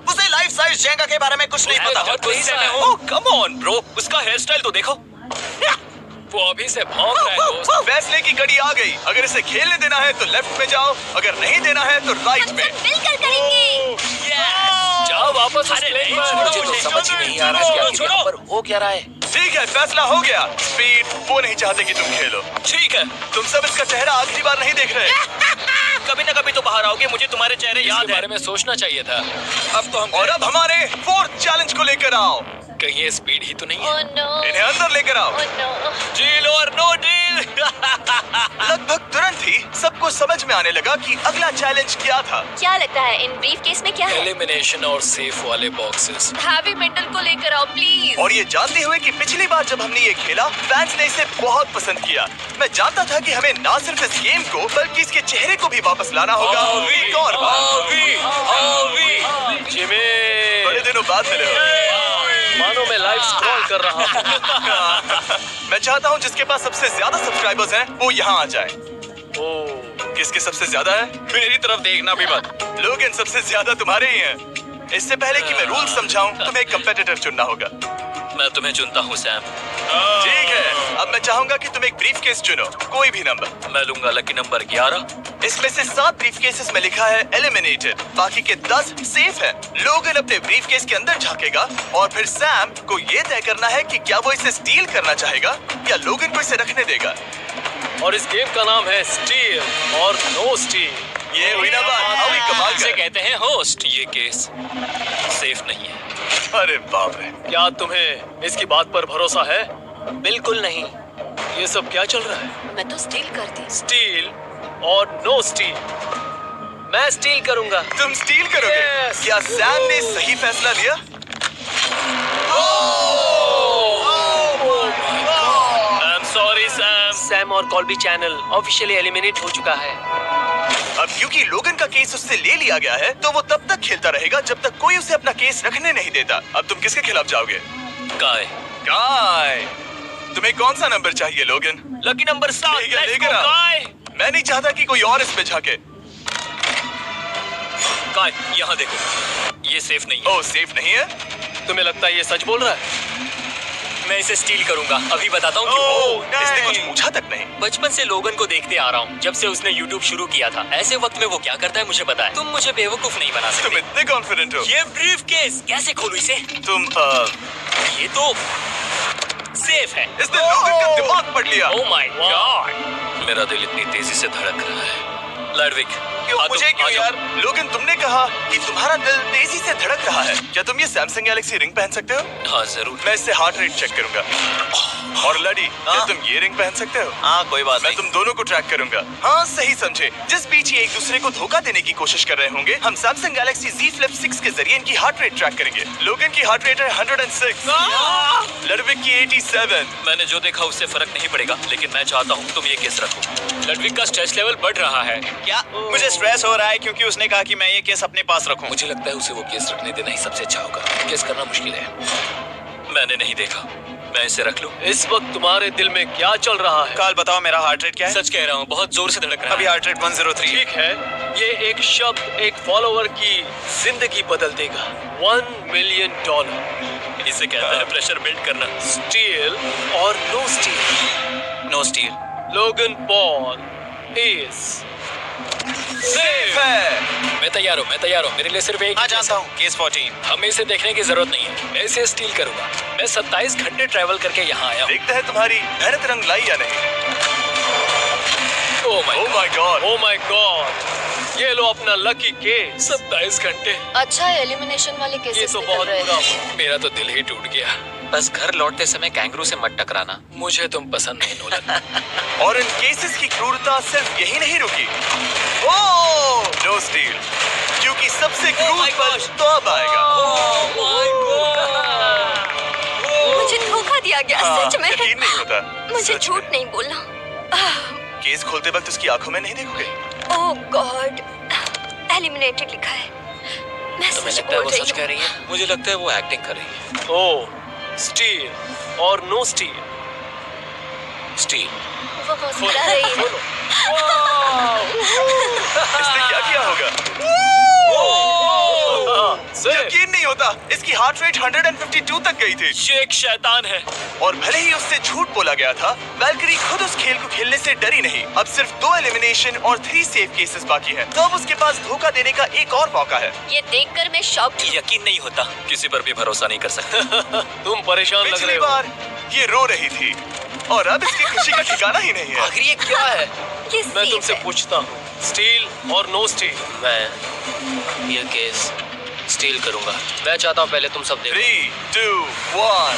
Speaker 8: उसे लाइफ साइज जेंगा के बारे में कुछ नहीं पता।
Speaker 6: बहुत गुस्सा है।
Speaker 3: ओह कम ऑन ब्रो, उसका हेयर स्टाइल तो देखो।
Speaker 6: वो अभी से भौंक रहा है दोस्त।
Speaker 1: फैसले की घड़ी आ गई। अगर इसे खेलने देना है तो लेफ्ट में जाओ, अगर नहीं देना है तो राइट में।
Speaker 5: मिलकर करेंगे।
Speaker 6: जाओ वापस उस प्लेन पर।
Speaker 4: मुझे तो समझ ही नहीं आ रहा कि आखिर यहाँ पर हो क्या रहा है।
Speaker 1: ठीक है, फैसला हो गया। स्पीड वो नहीं चाहते कि तुम खेलो।
Speaker 3: ठीक है,
Speaker 1: तुम सब इसका चेहरा आखिरी बार नहीं देख रहे।
Speaker 3: कभी ना कभी तो बाहर आओगे। मुझे तुम्हारे चेहरे
Speaker 6: इसके
Speaker 3: याद है।
Speaker 6: बारे में सोचना चाहिए था।
Speaker 3: अब तो हम
Speaker 1: और अब हमारे 4th चैलेंज को लेकर आओ।
Speaker 6: कहीं ये स्पीड ही तो नहीं है।
Speaker 5: Oh no.
Speaker 1: इन्हें अंदर लेकर आओ।
Speaker 5: Oh no.
Speaker 3: डील और नो डील।
Speaker 1: लगभग तुरंत ही सबको समझ में आने लगा कि अगला चैलेंज क्या था।
Speaker 5: क्या लगता है इन ब्रीफ केस में क्या है?
Speaker 6: एलिमिनेशन और सेफ वाले बॉक्सेस।
Speaker 7: हैवी मेटल को लेकर आओ प्लीज।
Speaker 1: और ये जानते हुए कि पिछली बार जब हमने ये खेला फैंस ने इसे बहुत पसंद किया। मैं जानता था कि हमें ना सिर्फ इस गेम को बल्कि इसके चेहरे को भी वापस लाना होगा। एक और बार।
Speaker 6: जिमी,
Speaker 1: बड़े दिनों बाद मिले हो।
Speaker 6: मानो मैं लाइव स्क्रॉल कर रहा हूँ।
Speaker 1: मैं चाहता हूँ जिसके पास सबसे ज्यादा सब्सक्राइबर्स हैं वो यहाँ आ जाए।
Speaker 6: ओह,
Speaker 1: किसके सबसे ज्यादा है?
Speaker 3: मेरी तरफ देखना भी मत।
Speaker 1: लोग इन सबसे ज्यादा तुम्हारे ही हैं। इससे पहले कि मैं रूल समझाऊं, तुम्हें एक कंपेटिटर चुनना होगा।
Speaker 3: मैं तुम्हें चुनता हूँ सैम।
Speaker 1: ठीक है, अब मैं चाहूंगा कि तुम एक ब्रीफकेस चुनो, कोई भी नंबर।
Speaker 3: मैं लूंगा लकी नंबर 11।
Speaker 1: इसमें से 7 ब्रीफकेसेस में लिखा है एलिमिनेटेड, बाकी के 10 सेफ हैं। लोगन अपने ब्रीफकेस के अंदर झांकेगा और फिर सैम को ये तय करना है कि क्या वो इसे स्टील करना चाहेगा या लोगन को इसे रखने देगा।
Speaker 6: और इस गेम का नाम है स्टील और नो स्टील।
Speaker 1: ये हुई ना बात, हाउ ही कमाल
Speaker 3: इसे
Speaker 1: का।
Speaker 3: कहते हैं होस्ट। ये केस सेफ नहीं है।
Speaker 1: अरे बाप रे।
Speaker 6: क्या तुम्हें इसकी बात पर भरोसा है?
Speaker 8: बिल्कुल नहीं।
Speaker 6: ये सब क्या चल रहा है?
Speaker 7: मैं तो स्टील करती।
Speaker 6: स्टील और नो स्टील। मैं स्टील करूंगा।
Speaker 1: तुम स्टील करोगे?
Speaker 6: Yes.
Speaker 1: क्या सैम ने सही फैसला लिया?
Speaker 3: I am sorry Sam.
Speaker 8: Sam और कॉल्बी चैनल ऑफिशियली एलिमिनेट हो चुका है।
Speaker 1: अब क्योंकि लोगन का केस उससे ले लिया गया है, तो वो तब तक खेलता रहेगा जब तक कोई उसे अपना केस रखने नहीं देता। अब तुम किसके खिलाफ जाओगे?
Speaker 2: काय
Speaker 1: काय। तुम्हें कौन सा नंबर चाहिए लोगन?
Speaker 2: लकी नंबर 7
Speaker 1: ठीक है, लेकर आओ। मैं नहीं चाहता कि कोई और इस पे झाके।
Speaker 2: काय यहाँ देखो, ये सेफ नहीं है।
Speaker 1: ओह, सेफ नहीं है?
Speaker 3: तुम्हें लगता है ये सच बोल रहा है?
Speaker 2: मैं इसे स्टील करूंगा, अभी बताता हूँ
Speaker 1: ओह,
Speaker 2: क्यों।
Speaker 1: इसने कुछ पूछा तक नहीं।
Speaker 3: बचपन से लोगन को देखते आ रहा हूँ, जब से उसने YouTube शुरू किया था। ऐसे वक्त में वो क्या करता है मुझे पता है। तुम मुझे बेवकूफ नहीं बना
Speaker 1: तुम
Speaker 3: सकते।
Speaker 1: इतने कॉन्फिडेंट हो?
Speaker 3: ये ब्रीफ केस कैसे खोलूं इसे?
Speaker 1: तुम
Speaker 3: ये तो सेफ है।
Speaker 1: इसने लोगन का दिमाग पढ़ लिया।
Speaker 3: Oh my God.
Speaker 2: मेरा दिल इतनी तेजी से धड़क रहा है। लैडविक,
Speaker 1: क्यों
Speaker 2: हाँ,
Speaker 1: मुझे
Speaker 2: तुम
Speaker 1: क्यों
Speaker 2: आ जाओ।
Speaker 1: यार? लोगन, तुमने कहा कि तुम्हारा दिल तेजी से धड़क रहा है। क्या तुम ये सैमसंग गैलेक्सी रिंग पहन सकते हो?
Speaker 2: हाँ जरूर।
Speaker 1: मैं इससे हार्ट रेट चेक करूंगा। और लड़ी, क्या
Speaker 8: हाँ?
Speaker 1: तुम ये रिंग पहन सकते हो?
Speaker 8: हाँ, कोई बात
Speaker 1: मैं
Speaker 8: नहीं।
Speaker 1: तुम दोनों को ट्रैक करूंगा। हाँ, सही समझे। जिस बीच ये एक दूसरे को धोखा देने की कोशिश कर रहे होंगे, हम सैमसंग गैलेक्सी Z Flip 6 के जरिए इनकी हार्ट रेट ट्रैक करेंगे। लोगन की हार्ट रेट है 106, लड़विक की 87।
Speaker 2: मैंने जो देखा उससे फर्क नहीं पड़ेगा, लेकिन मैं चाहता हूँ तुम ये केस रखो।
Speaker 3: लड़विक का स्ट्रेस लेवल बढ़ रहा है।
Speaker 8: क्या मुझे स्ट्रेस हो रहा है क्योंकि उसने कहा कि मैं ये केस अपने पास रखूं?
Speaker 6: मुझे लगता है उसे वो केस रखने देना ही सबसे अच्छा होगा। केस करना मुश्किल है।
Speaker 2: मैंने नहीं देखा, मैं इसे रख लूं?
Speaker 3: इस वक्त तुम्हारे दिल में क्या चल रहा है?
Speaker 8: काल बताओ मेरा हार्ट रेट क्या है?
Speaker 3: सच कह रहा हूँ, बहुत जोर से धड़क रहा है।
Speaker 8: अभी हार्ट रेट 103।
Speaker 3: ठीक है, ये एक शब्द एक फॉलोवर की जिंदगी बदल देगा। $1 मिलियन।
Speaker 2: इसे कहते हैं प्रेशर बिल्ड करना।
Speaker 3: स्टील और no steal.
Speaker 8: No steal.
Speaker 3: Logan Paul is
Speaker 1: safe है।
Speaker 6: मैं तैयार हूँ। मेरे लिए सिर्फ एक
Speaker 8: हाँ,
Speaker 6: ही केस
Speaker 8: जानता
Speaker 6: है।
Speaker 8: हूँ। केस 14।
Speaker 6: हमें इसे देखने की जरूरत नहीं है। मैं इसे स्टील करूंगा। मैं 27 घंटे ट्रैवल करके यहाँ आया हूँ।
Speaker 1: देखते हैं तुम्हारी मेहनत रंग लाई या नहीं।
Speaker 6: Oh my God.
Speaker 3: Oh my God, ये लो अपना लकी केस।
Speaker 6: 27 घंटे।
Speaker 7: अच्छा एलिमिनेशन वाले
Speaker 3: ये
Speaker 7: केसेस
Speaker 3: तो
Speaker 7: निकल
Speaker 3: बहुत
Speaker 7: रहे
Speaker 3: बुरा
Speaker 7: हैं।
Speaker 3: हुआ।
Speaker 6: मेरा तो दिल ही टूट गया।
Speaker 4: बस घर लौटते समय कैंगरू से मत टकराना।
Speaker 6: मुझे तुम पसंद नहीं नोलन।
Speaker 1: और इन केसेस की क्रूरता सिर्फ यही नहीं रुकी। ओह, नो स्टील, क्योंकि सबसे क्रूर पल तो अब आएगा।
Speaker 5: मुझे धोखा दिया गया,
Speaker 1: हाँ,
Speaker 5: सच में।
Speaker 1: यकीन नहीं होता।
Speaker 5: मुझे
Speaker 1: सच
Speaker 5: झूठ
Speaker 1: में।
Speaker 5: नहीं बोलना।
Speaker 1: केस खोलते वक्त उसकी आंखों में नहीं देखोगे?
Speaker 5: ओह गॉड, एलिमिनेटेड लिखा है। मैं
Speaker 4: तुम्हें
Speaker 5: सच
Speaker 4: लगता है
Speaker 5: बोल
Speaker 4: वो
Speaker 5: रही
Speaker 4: सच कह
Speaker 5: हूँ।
Speaker 4: रही है? मुझे लगता है वो एक्टिंग कर रही है।
Speaker 3: ओह, स्टील और नो स्टील।
Speaker 4: स्टील।
Speaker 5: वो मुस्कुरा रही है।
Speaker 1: इसने क्या किया होगा? यकीन नहीं होता, इसकी हार्ट रेट 152 तक गई थी।
Speaker 3: ये एक शैतान है।
Speaker 1: और भले ही उससे झूठ बोला गया था, वैल्करी खुद उस खेल को खेलने से डरी नहीं। अब सिर्फ 2 एलिमिनेशन और 3 सेफ केसेस बाकी हैं। तो अब उसके पास धोखा देने का एक और मौका है।
Speaker 5: ये देखकर मैं शॉक्ड हूँ।
Speaker 2: यकीन नहीं होता, किसी पर भी भरोसा नहीं कर सकते।
Speaker 3: तुम परेशान लग
Speaker 1: पिछली
Speaker 3: रहे हो।
Speaker 1: बार ये रो रही थी और अब इसकी खुशी का ठिकाना ही नहीं है।
Speaker 4: आखिर ये क्या है?
Speaker 5: ये
Speaker 3: मैं
Speaker 5: सेफ
Speaker 3: तुमसे
Speaker 5: है।
Speaker 3: पूछता हूँ, स्टील और नो स्टील।
Speaker 4: मैं ये केस स्टील करूंगा। मैं चाहता हूँ पहले तुम सब देखो।
Speaker 1: 3, 2, 1।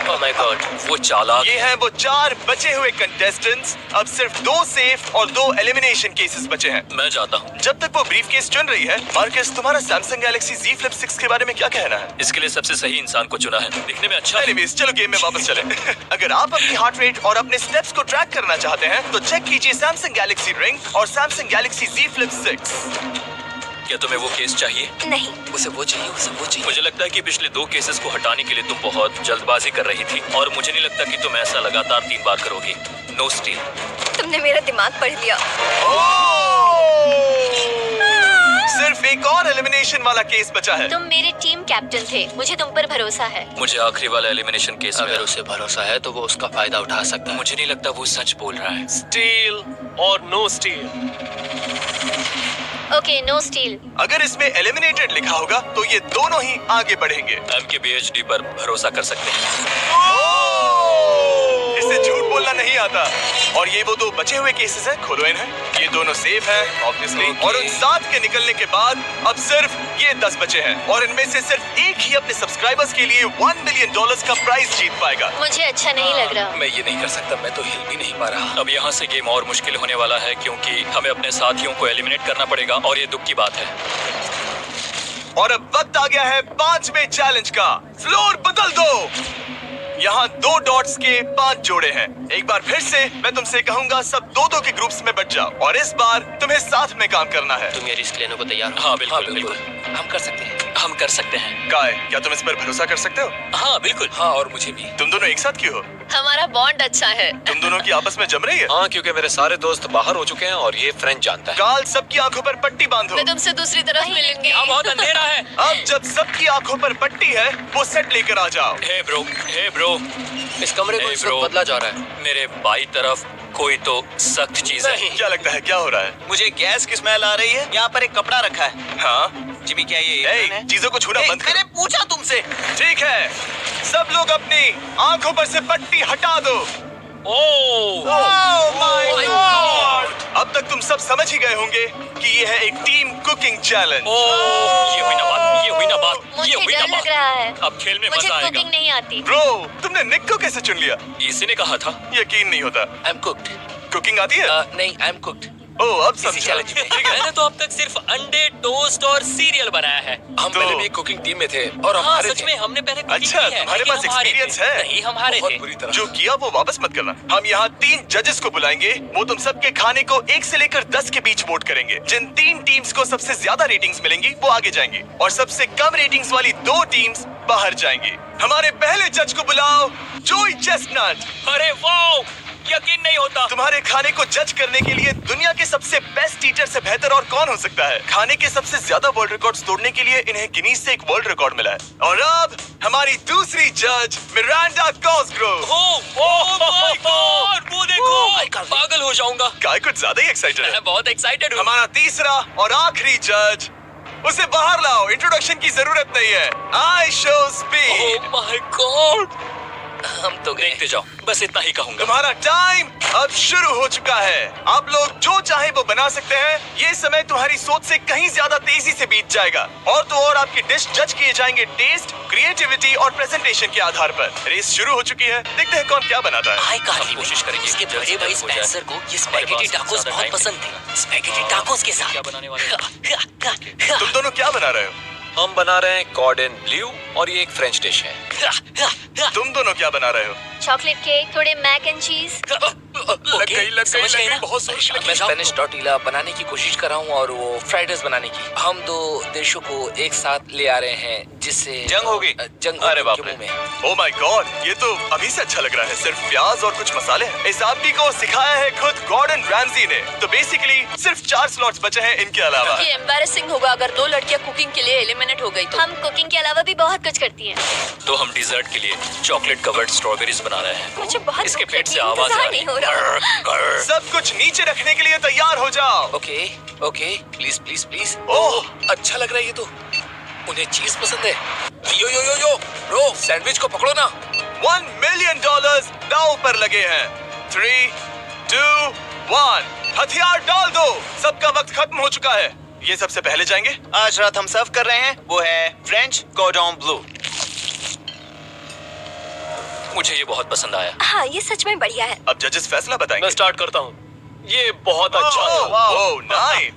Speaker 4: Oh my God.
Speaker 2: वो चालाक
Speaker 1: ये हैं वो 4 बचे हुए कंटेस्टेंट्स। अब सिर्फ 2 सेफ और 2 एलिमिनेशन केसेस बचे हैं।
Speaker 2: मैं जाता हूँ।
Speaker 1: जब तक वो ब्रीफ केस चुन रही है, मार्कस, तुम्हारा सैमसंग गैलेक्सी Z Flip 6 के बारे में क्या कहना है?
Speaker 2: इसके लिए सबसे सही इंसान को चुना है। दिखने में अच्छा है।
Speaker 1: एनीवेज, चलो गेम में वापस चलें। अगर आप अपनी हार्ट रेट और अपने स्टेप्स को ट्रैक करना चाहते हैं, तो चेक कीजिए सैमसंग गैलेक्सी रिंग और सैमसंग गैलेक्सी Z Flip 6।
Speaker 2: क्या तुम्हें वो केस चाहिए?
Speaker 5: नहीं,
Speaker 4: उसे वो चाहिए।
Speaker 2: मुझे लगता है कि पिछले 2 केसेस को हटाने के लिए तुम बहुत जल्दबाजी कर रही थी, और मुझे नहीं लगता कि तुम ऐसा लगातार 3 बार करोगी। No steal.
Speaker 5: तुमने मेरा दिमाग पढ़ लिया।
Speaker 1: सिर्फ एक और एलिमिनेशन वाला केस बचा है।
Speaker 5: तुम मेरे टीम कैप्टन थे, मुझे तुम पर भरोसा है।
Speaker 2: मुझे आखिरी वाला एलिमिनेशन केस
Speaker 4: अगर
Speaker 2: मिला।
Speaker 4: उसे भरोसा है तो वो उसका फायदा उठा सकता है।
Speaker 2: मुझे नहीं लगता वो सच बोल रहा है।
Speaker 3: स्टील और no steal.
Speaker 5: Okay, no steal.
Speaker 1: अगर इसमें एलिमिनेटेड लिखा होगा, तो ये दोनों ही आगे बढ़ेंगे।
Speaker 2: MK PhD पर भरोसा कर सकते हैं।
Speaker 1: इसे झूठ बोलना नहीं आता। और ये वो 2 बचे हुए केसेस हैं, खोलो इन्हें। ये दोनों सेफ हैं, ऑब्वियसली।
Speaker 2: Okay.
Speaker 1: और उन 7 के निकलने के बाद अब सिर्फ ये 10 बचे हैं, और इनमें से सिर्फ एक ही अपने सब्सक्राइबर्स के लिए $1 मिलियन का प्राइज जीत पाएगा।
Speaker 5: मुझे अच्छा नहीं लग रहा।
Speaker 6: मैं ये नहीं कर सकता। मैं तो हिल भी नहीं पा रहा।
Speaker 2: अब यहाँ से गेम और मुश्किल होने वाला है, क्योंकि हमें अपने साथियों को एलिमिनेट करना पड़ेगा, और ये दुख की बात है।
Speaker 1: और अब वक्त आ गया है 5वें चैलेंज का। फ्लोर बदल दो। यहाँ 2 डॉट्स के 5 जोड़े हैं। एक बार फिर से मैं तुमसे कहूंगा सब 2-2 के ग्रुप्स में बट जाओ और इस बार तुम्हें साथ में काम करना है।
Speaker 2: तुम ये रिस्क लेने को तैयार हो? हाँ बिल्कुल बिल्कुल।
Speaker 4: हम कर सकते हैं।
Speaker 2: हम कर सकते हैं।
Speaker 1: काय, क्या तुम इस पर भरोसा कर सकते हो?
Speaker 2: हाँ बिल्कुल।
Speaker 6: हाँ, और मुझे भी।
Speaker 1: तुम दोनों एक साथ क्यों हो?
Speaker 7: हमारा बॉन्ड अच्छा है।
Speaker 1: तुम दोनों की आपस में जम रही है?
Speaker 9: हाँ, क्योंकि मेरे सारे दोस्त बाहर हो चुके हैं और ये फ्रेंड जानता है।
Speaker 1: काल, सबकी आंखों पर पट्टी बांधो।
Speaker 7: मैं तुमसे दूसरी तरफ मिलूंगी।
Speaker 2: यहाँ बहुत अंधेरा है।
Speaker 1: अब जब सबकी आंखों पर पट्टी है वो सेट लेकर आ जाओ।
Speaker 2: हे ब्रो
Speaker 6: इस कमरे को
Speaker 2: Hey,
Speaker 6: इस वक्त
Speaker 2: bro.
Speaker 6: बदला जा रहा है।
Speaker 2: मेरे बाई तरफ कोई तो सख्त चीज है।
Speaker 1: क्या लगता है क्या हो रहा है?
Speaker 8: मुझे गैस की स्मेल आ रही है। यहाँ पर एक कपड़ा रखा है।
Speaker 1: हाँ,
Speaker 8: जिमी, क्या ये
Speaker 1: ए,
Speaker 8: एलियन है?
Speaker 1: चीजों को छूना बंद
Speaker 8: मैंने
Speaker 1: करो।
Speaker 8: पूछा तुमसे।
Speaker 1: ठीक है, सब लोग अपनी आंखों पर से पट्टी हटा दो।
Speaker 2: Oh
Speaker 1: my God! अब तक तुम सब समझ ही गए होंगे कि ये है एक टीम कुकिंग चैलेंज।
Speaker 2: ये हुई ना बात, ये हुई ना बात, ये
Speaker 5: मुझे
Speaker 2: हुई ना
Speaker 5: डर लग
Speaker 2: बात।
Speaker 5: रहा है।
Speaker 2: अब खेल में
Speaker 5: मुझे
Speaker 2: मजा आएगा।
Speaker 5: कुकिंग नहीं आती।
Speaker 1: ब्रो, तुमने निक को कैसे चुन लिया?
Speaker 2: इसी ने कहा था।
Speaker 1: यकीन नहीं होता।
Speaker 4: I am cooked.
Speaker 1: कुकिंग आती है?
Speaker 4: नहीं, आई एम कुक्ड।
Speaker 1: ओह, अब
Speaker 4: इसी
Speaker 1: समझा।
Speaker 4: challenge में।
Speaker 1: ठीक है।
Speaker 2: मैंने तो अब तक सिर्फ अंडे, टोस्ट और सीरियल बनाया है।
Speaker 6: हम
Speaker 1: तो-
Speaker 6: पहले भी एक कुकिंग टीम में थे और हम
Speaker 2: हाँ
Speaker 6: हारे
Speaker 2: सच
Speaker 6: थे।
Speaker 2: में हमने पहले कुकिंग
Speaker 1: अच्छा,
Speaker 2: की है,
Speaker 1: तुम्हारे
Speaker 2: लेकिन
Speaker 1: पास
Speaker 2: हम हारे
Speaker 1: experience
Speaker 2: थे।
Speaker 1: है?
Speaker 2: नहीं, हम हारे
Speaker 6: बहुत
Speaker 2: थे।
Speaker 6: बुरी तरह।
Speaker 1: जो किया वो वापस मत करना। हम यहाँ 3 जजेस को बुलाएंगे। वो तुम सबके खाने को 1 से लेकर 10 के बीच वोट करेंगे। जिन 3 टीम्स को सबसे ज्यादा रेटिंग्स मिलेंगी वो आगे जाएंगी और सबसे कम रेटिंग्स वाली 2 टीम्स बाहर जाएंगी। हमारे पहले जज को बुलाओ, जोई चेस्टनट।
Speaker 2: अरे वाओ, यकीन नहीं होता।
Speaker 1: तुम्हारे खाने को जज करने के लिए दुनिया के सबसे बेस्ट टीचर से बेहतर और कौन हो सकता है? खाने के सबसे ज्यादा वर्ल्ड रिकॉर्ड्स तोड़ने के लिए इन्हें गिनीज से एक वर्ल्ड रिकॉर्ड मिला है। और अब हमारी दूसरी जज मिरांडा कॉस्ग्रोव।
Speaker 2: ओह माय गॉड, वो देखो, पागल हो जाऊंगा।
Speaker 1: काय कुछ ज्यादा ही एक्साइटेड है।
Speaker 2: मैं बहुत एक्साइटेड हूँ।
Speaker 1: हमारा तीसरा और आखिरी जज, उसे बाहर लाओ। इंट्रोडक्शन की जरूरत नहीं है। I show speed.
Speaker 2: Oh my God,
Speaker 4: हम तो गए।
Speaker 2: देखते जाओ, बस इतना ही कहूंगा।
Speaker 1: तुम्हारा टाइम अब शुरू हो चुका है। आप लोग जो चाहे वो बना सकते हैं। ये समय तुम्हारी सोच से कहीं ज्यादा तेजी से बीत जाएगा। और तो और आपकी डिश जज किए जाएंगे टेस्ट, क्रिएटिविटी और प्रेजेंटेशन के आधार पर। रेस शुरू हो चुकी है। देखते हैं कौन क्या बनाता है।
Speaker 4: हाय कार्ली,
Speaker 2: हम कोशिश करेंगे
Speaker 4: इसके
Speaker 2: कि जल्द
Speaker 4: बड़े
Speaker 2: से
Speaker 4: भाई
Speaker 2: जल्द हो जाए।
Speaker 4: स्पेंसर को ये
Speaker 2: हमारे
Speaker 4: स्पैगेटी
Speaker 2: पास
Speaker 4: टाकोस
Speaker 2: ज्यादा
Speaker 4: बहुत
Speaker 2: टाइम
Speaker 4: पसंद थे। स्पैगेटी टाकोस के साथ
Speaker 2: क्या बनाने वाले हैं?
Speaker 1: तुम दोनों क्या बना रहे हो?
Speaker 9: हम बना रहे हैं कॉर्डन ब्लू और ये एक फ्रेंच डिश है।
Speaker 1: तुम दोनों क्या बना रहे हो?
Speaker 5: चॉकलेट केक, थोड़े मैक एंड चीज।
Speaker 4: समझ गए ना? मैं स्पेनिश टॉर्टिला बनाने की कोशिश कर रहा हूँ और वो फ्राइड राइस बनाने की। हम 2 देशों को एक साथ ले आ रहे हैं जिससे
Speaker 8: जंग होगी।
Speaker 4: जंग
Speaker 8: अरे बाप
Speaker 4: होगी
Speaker 8: रे।
Speaker 4: मुंह में।
Speaker 1: ओह माय गॉड, ये तो अभी से अच्छा लग रहा है। सिर्फ प्याज और कुछ मसाले हैं। इस आदमी को सिखाया है खुद गॉर्डन रैमजी ने। तो बेसिकली सिर्फ 4 स्लॉट्स बचे हैं इनके अलावा।
Speaker 7: ये एम्बैरेसिंग होगा अगर 2 लड़कियां कुकिंग के लिए एलिमिनेट हो गई तो।
Speaker 5: हम कुकिंग के अलावा भी बहुत कुछ करती हैं।
Speaker 2: तो हम डिजर्ट के लिए चॉकलेट कवर्ड स्ट्रॉबेरीज बना रहे हैं।
Speaker 5: मुझे बहुत
Speaker 2: इसके
Speaker 5: भूख
Speaker 2: पेट
Speaker 5: लगी
Speaker 2: से
Speaker 5: है,
Speaker 2: आवाज आ
Speaker 5: इंतजार
Speaker 2: रही
Speaker 5: नहीं हो रहा।
Speaker 1: सब कुछ नीचे रखने के लिए तैयार हो जाओ।
Speaker 4: Okay okay, please please please.
Speaker 1: Oh,
Speaker 6: अच्छा लग रहा है ये तो। उन्हें चीज पसंद है। यो ब्रो, सैंडविच को पकड़ो ना।
Speaker 1: $1 मिलियन दांव पर लगे हैं। 3, 2, 1, हथियार डाल दो। सबका वक्त खत्म हो चुका है। ये सबसे पहले जाएंगे।
Speaker 8: आज रात हम सर्व कर रहे हैं वो है फ्रेंच कॉर्डन ब्लू।
Speaker 2: मुझे ये बहुत पसंद आया।
Speaker 5: हाँ, ये सच में बढ़िया है।
Speaker 1: अब जजेस फैसला बताएंगे।
Speaker 6: मैं स्टार्ट करता हूँ। ये बहुत अच्छा था।
Speaker 1: ओह, 9।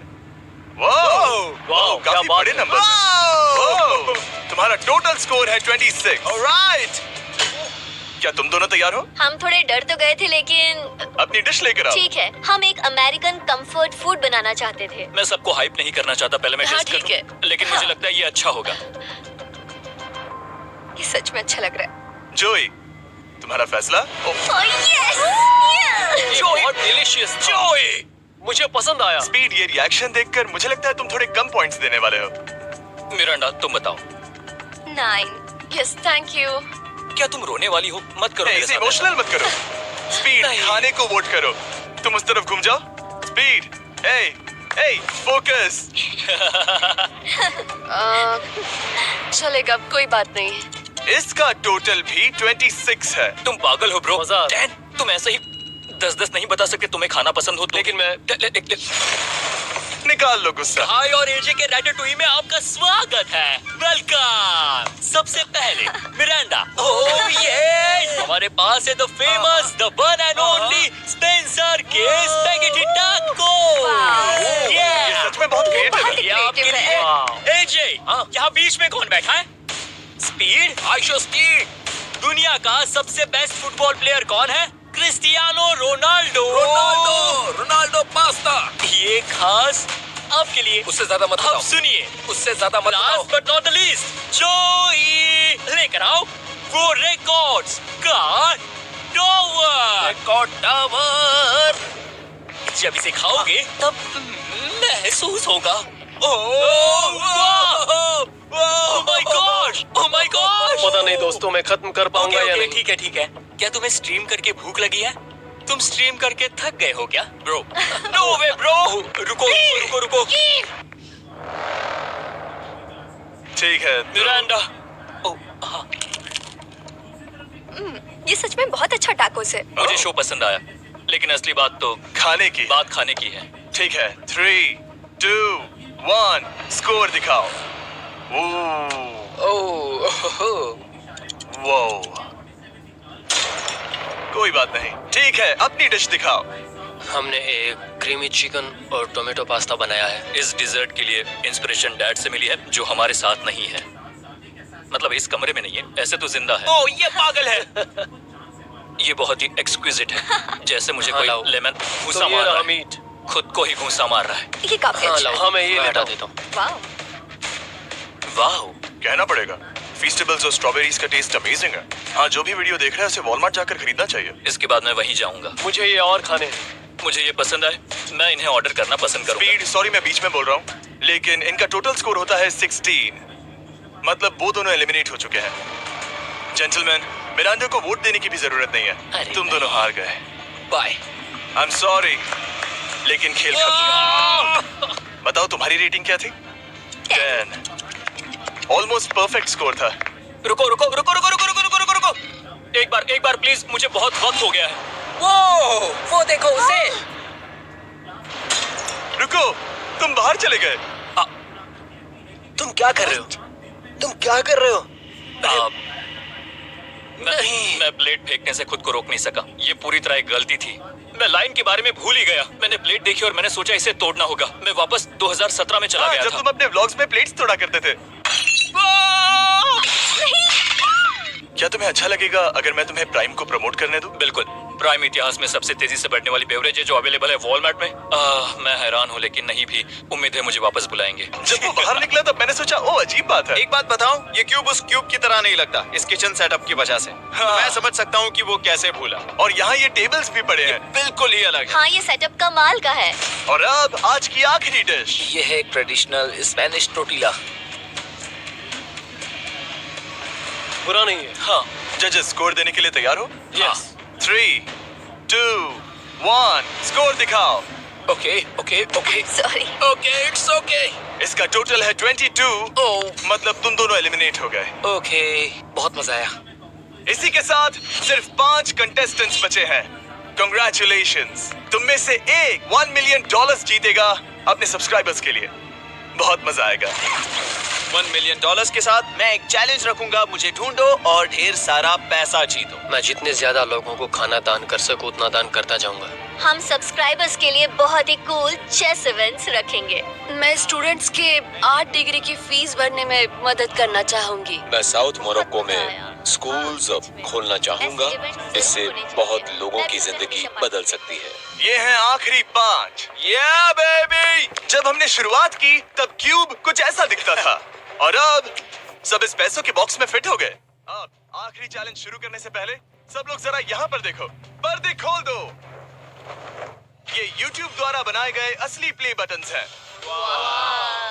Speaker 1: वाओ,
Speaker 6: क्या
Speaker 1: काफी
Speaker 6: बात
Speaker 1: बड़े
Speaker 6: है।
Speaker 1: नंबर्स हैं। तुम्हारा टोटल स्कोर है 26।
Speaker 8: ऑलराइट।
Speaker 1: क्या तुम दोनों तैयार हो?
Speaker 5: हम थोड़े डर तो गए थे लेकिन
Speaker 1: अपनी डिश लेकर आओ।
Speaker 5: ठीक है। हम एक अमेरिकन कंफर्ट फूड बनाना चाहते थे।
Speaker 2: मैं सबको हाइप नहीं करना चाहता, पहले मैं
Speaker 7: हाँ,
Speaker 2: टेस्ट
Speaker 7: ठीक
Speaker 2: करूं। लेकिन मुझे लगता है ये अच्छा होगा।
Speaker 7: ये सच में अच्छा लग रहा है।
Speaker 1: जोई, तुम्हारा फैसला?
Speaker 5: Oh, yes!
Speaker 6: ये बहुत डिलीशियस था। मुझे पसंद आया।
Speaker 1: स्पीड, ये रिएक्शन देखकर मुझे लगता है तुम थोड़े कम पॉइंट्स देने वाले हो।
Speaker 2: मिरांडा, तुम बताओ।
Speaker 7: 9। Yes, thank you.
Speaker 2: क्या तुम रोने वाली हो? मत करो मेरे
Speaker 1: ऐसे
Speaker 2: साथ
Speaker 1: इमोशनल मत करो। स्पीड,
Speaker 2: नहीं।
Speaker 1: खाने को वोट करो। तुम उस तरफ घूम जाओ। स्पीड, ए, फोकस।
Speaker 7: चलेगा, कोई बात नहीं।
Speaker 1: इसका टोटल भी 26 है।
Speaker 2: तुम पागल हो ब्रो।
Speaker 6: मजा आ रहा है।
Speaker 2: डैन, तुम ऐसे ही 10-10 नहीं बता सकते तुम्हें खाना पसंद हो तो।
Speaker 6: लेकिन मैं
Speaker 1: निकाल लो गुस्सा।
Speaker 2: हाय और एजे के रैटाटूई में आपका स्वागत है। वेलकम। सबसे पहले मिरांडा। ओह ये हमारे पास है the famous, the one and only Spencer के स्पैगेटी टाको।
Speaker 1: ये सच में बहुत क्रिएटिव है।
Speaker 2: ये आपके
Speaker 7: creative
Speaker 2: लिए। एजे, यहाँ बीच में कौन बैठा है? स्पीड।
Speaker 6: I show speed.
Speaker 2: दुनिया का सबसे बेस्ट फुटबॉल प्लेयर कौन है? Cristiano Ronaldo.
Speaker 6: Ronaldo pasta.
Speaker 2: ये खास आपके लिए।
Speaker 6: उससे ज्यादा मत
Speaker 2: अब
Speaker 6: बताओ।
Speaker 2: सुनिए,
Speaker 6: उससे ज्यादा मत बताओ।
Speaker 2: Last but not the least, जोई लेकर आओ वो रिकॉर्ड्स का टॉवर।
Speaker 6: Record tower.
Speaker 2: जब इसे खाओगे तब महसूस होगा। Oh my God, oh my God.
Speaker 3: पता नहीं दोस्तों, मैं खत्म कर पाऊंगा या नहीं।
Speaker 2: ठीक है ठीक है। क्या तुम्हें स्ट्रीम करके भूख लगी है? तुम स्ट्रीम करके थक गए हो क्या ब्रो? No way bro. रुको रुको रुको।
Speaker 1: ठीक है तो
Speaker 2: मिरांडा। ओह हाँ,
Speaker 5: ये सच में बहुत अच्छा टाकोस है।
Speaker 2: मुझे शो पसंद आया, लेकिन असली बात तो
Speaker 1: खाने की
Speaker 2: बात खाने की है।
Speaker 1: ठीक है 3, 2, 1 स्कोर दिखाओ। वो कोई बात नहीं। ठीक है, अपनी डिश दिखाओ।
Speaker 3: हमने एक क्रीमी चिकन और टोमेटो पास्ता बनाया है।
Speaker 2: इस डिजर्ट के लिए इंस्पिरेशन डैड से मिली है, जो हमारे साथ नहीं है। मतलब इस कमरे में नहीं है, ऐसे तो जिंदा है।
Speaker 4: ओह ये पागल है।
Speaker 2: ये बहुत ही एक्सक्विजिट है, जैसे मुझे कोई
Speaker 3: लाओ।
Speaker 2: लेमन
Speaker 3: तो
Speaker 2: घुसा
Speaker 3: ये
Speaker 2: मार रहा
Speaker 3: रहा
Speaker 2: है।
Speaker 3: मीट।
Speaker 2: खुद को ही घुसा मार रहा है।
Speaker 5: ये काफी
Speaker 3: हाँ
Speaker 5: अच्छा
Speaker 3: लाओ,
Speaker 5: है।
Speaker 3: हाँ मैं ये
Speaker 2: मैं
Speaker 3: लेटा
Speaker 2: हटाऊं।
Speaker 3: देता हूँ।
Speaker 5: वाह।
Speaker 2: वाह,
Speaker 1: कहना पड़ेगा, फीस्टेबल्स और स्ट्रॉबेरीज का टेस्ट अमेजिंग है। हाँ, जो भी वीडियो देख रहा है उसे वॉलमार्ट जाकर खरीदना चाहिए।
Speaker 2: इसके बाद मैं वहीं जाऊंगा।
Speaker 3: मुझे ये और खाने हैं।
Speaker 2: मुझे ये पसंद आए, मैं इन्हें ऑर्डर करना पसंद करूंगा।
Speaker 1: स्पीड, सॉरी मैं बीच में बोल रहा हूँ, लेकिन इनका टोटल स्कोर होता है 16। मतलब वो दोनों एलिमिनेट हो चुके हैं। जेंटलमैन, मिरांडा को वोट देने की भी जरूरत नहीं है।
Speaker 2: अरे
Speaker 1: तुम दोनों हार गए।
Speaker 4: बाय।
Speaker 1: आई एम सॉरी, लेकिन खेल खत्म। बताओ तुम्हारी रेटिंग क्या थी? 10। ऑलमोस्ट परफेक्ट स्कोर था।
Speaker 2: रुको रुको रुको रुको रुको रुको रुको रुको। एक बार प्लीज, मुझे बहुत वक्त हो गया है।
Speaker 4: वो देखो उसे।
Speaker 1: रुको, तुम बाहर चले गए।
Speaker 4: तुम क्या कर रहे हो? तुम क्या कर रहे हो?
Speaker 2: मैं प्लेट फेंकने से खुद को रोक नहीं सका। ये पूरी तरह एक गलती थी। मैं लाइन के बारे में भूल ही गया। मैंने प्लेट देखी और मैंने सोचा इसे तोड़ना होगा। मैं वापस 2017 में चला गया
Speaker 1: जब
Speaker 2: था।
Speaker 1: तुम अपने व्लॉग्स में प्लेट्स तोड़ा करते थे। क्या तुम्हें अच्छा लगेगा अगर मैं तुम्हें प्राइम को प्रमोट करने दूं?
Speaker 2: बिल्कुल। प्राइम इतिहास में सबसे तेजी से बढ़ने वाली बेवरेज है जो अवेलेबल है वॉलमार्ट में। मैं हैरान हूँ, लेकिन नहीं भी। उम्मीद है मुझे वापस बुलाएंगे।
Speaker 1: जब वो बाहर निकला तब मैंने सोचा ओ अजीब बात है।
Speaker 8: एक बात बताऊं, ये क्यूब उस क्यूब की तरह नहीं लगता इस किचन सेटअप की वजह से।
Speaker 1: हाँ।
Speaker 8: मैं समझ सकता हूँ कि वो कैसे भूला।
Speaker 1: और यहाँ ये टेबल्स भी पड़े हैं।
Speaker 8: बिल्कुल ही अलग है।
Speaker 5: हाँ, ये सेटअप कमाल का है।
Speaker 1: और अब आज की आखिरी डिश।
Speaker 4: ये है एक ट्रेडिशनल स्पेनिश टोटीला।
Speaker 3: बुरा नहीं है।
Speaker 2: हाँ,
Speaker 1: जजेस स्कोर देने के लिए तैयार हो?
Speaker 3: यस।
Speaker 1: 3, 2, 1 स्कोर दिखाओ।
Speaker 4: Okay okay okay
Speaker 5: sorry.
Speaker 4: Okay it's okay.
Speaker 1: इसका टोटल है 22।
Speaker 4: ओह
Speaker 1: मतलब तुम दोनों एलिमिनेट हो गए।
Speaker 4: ओके, बहुत मजा आया।
Speaker 1: इसी के साथ सिर्फ 5 कंटेस्टेंट्स बचे हैं। Congratulations! तुम में से एक $1 मिलियन जीतेगा अपने सब्सक्राइबर्स के लिए। बहुत मजा आएगा।
Speaker 8: $1 मिलियन के साथ मैं एक चैलेंज रखूंगा, मुझे ढूंढो और ढेर सारा पैसा जीतो।
Speaker 3: मैं जितने ज्यादा लोगों को खाना दान कर सकूं उतना दान करता जाऊंगा।
Speaker 5: हम सब्सक्राइबर्स के लिए बहुत ही कूल चेस इवेंट्स रखेंगे।
Speaker 7: मैं स्टूडेंट्स के 8 डिग्री की फीस भरने में मदद करना चाहूंगी।
Speaker 9: मैं साउथ मोरक्को में स्कूल्स खोलना चाहूंगा। इससे बहुत लोगों की जिंदगी बदल सकती है।
Speaker 1: ये हैं आखिरी 5। Yeah, baby! जब हमने शुरुआत की तब क्यूब कुछ ऐसा दिखता था और अब सब इस पैसों के बॉक्स में फिट हो गए। अब आखिरी चैलेंज शुरू करने से पहले सब लोग जरा यहाँ पर देखो। पर्दे खोल दो। ये YouTube द्वारा बनाए गए असली प्ले बटन्स हैं।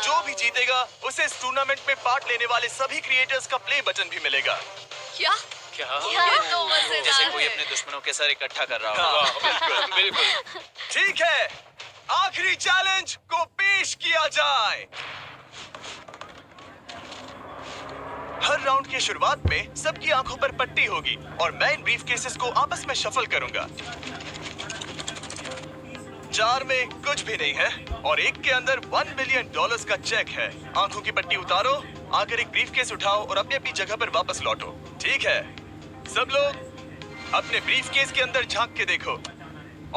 Speaker 1: जो भी जीतेगा उसे इस टूर्नामेंट में पार्ट लेने वाले सभी क्रिएटर्स का प्ले बटन भी मिलेगा।
Speaker 7: क्या? ये तो मजेदार
Speaker 8: जैसे कोई
Speaker 7: है।
Speaker 8: अपने दुश्मनों के सर इकट्ठा कर रहा हो।
Speaker 1: बिल्कुल। ठीक है, आखिरी चैलेंज को पेश किया जाए। हर राउंड की शुरुआत में सबकी आंखों पर पट्टी होगी और मैं इन ब्रीफ केसेस को आपस में शफल करूंगा। 4 में कुछ भी नहीं है और एक के अंदर $1 मिलियन का चेक है। आंखों की पट्टी उतारो, आकर एक ब्रीफ केस उठाओ और अपनी अपनी जगह पर वापस लौटो। ठीक है, सब लोग अपने ब्रीफ केस के अंदर झांक के देखो।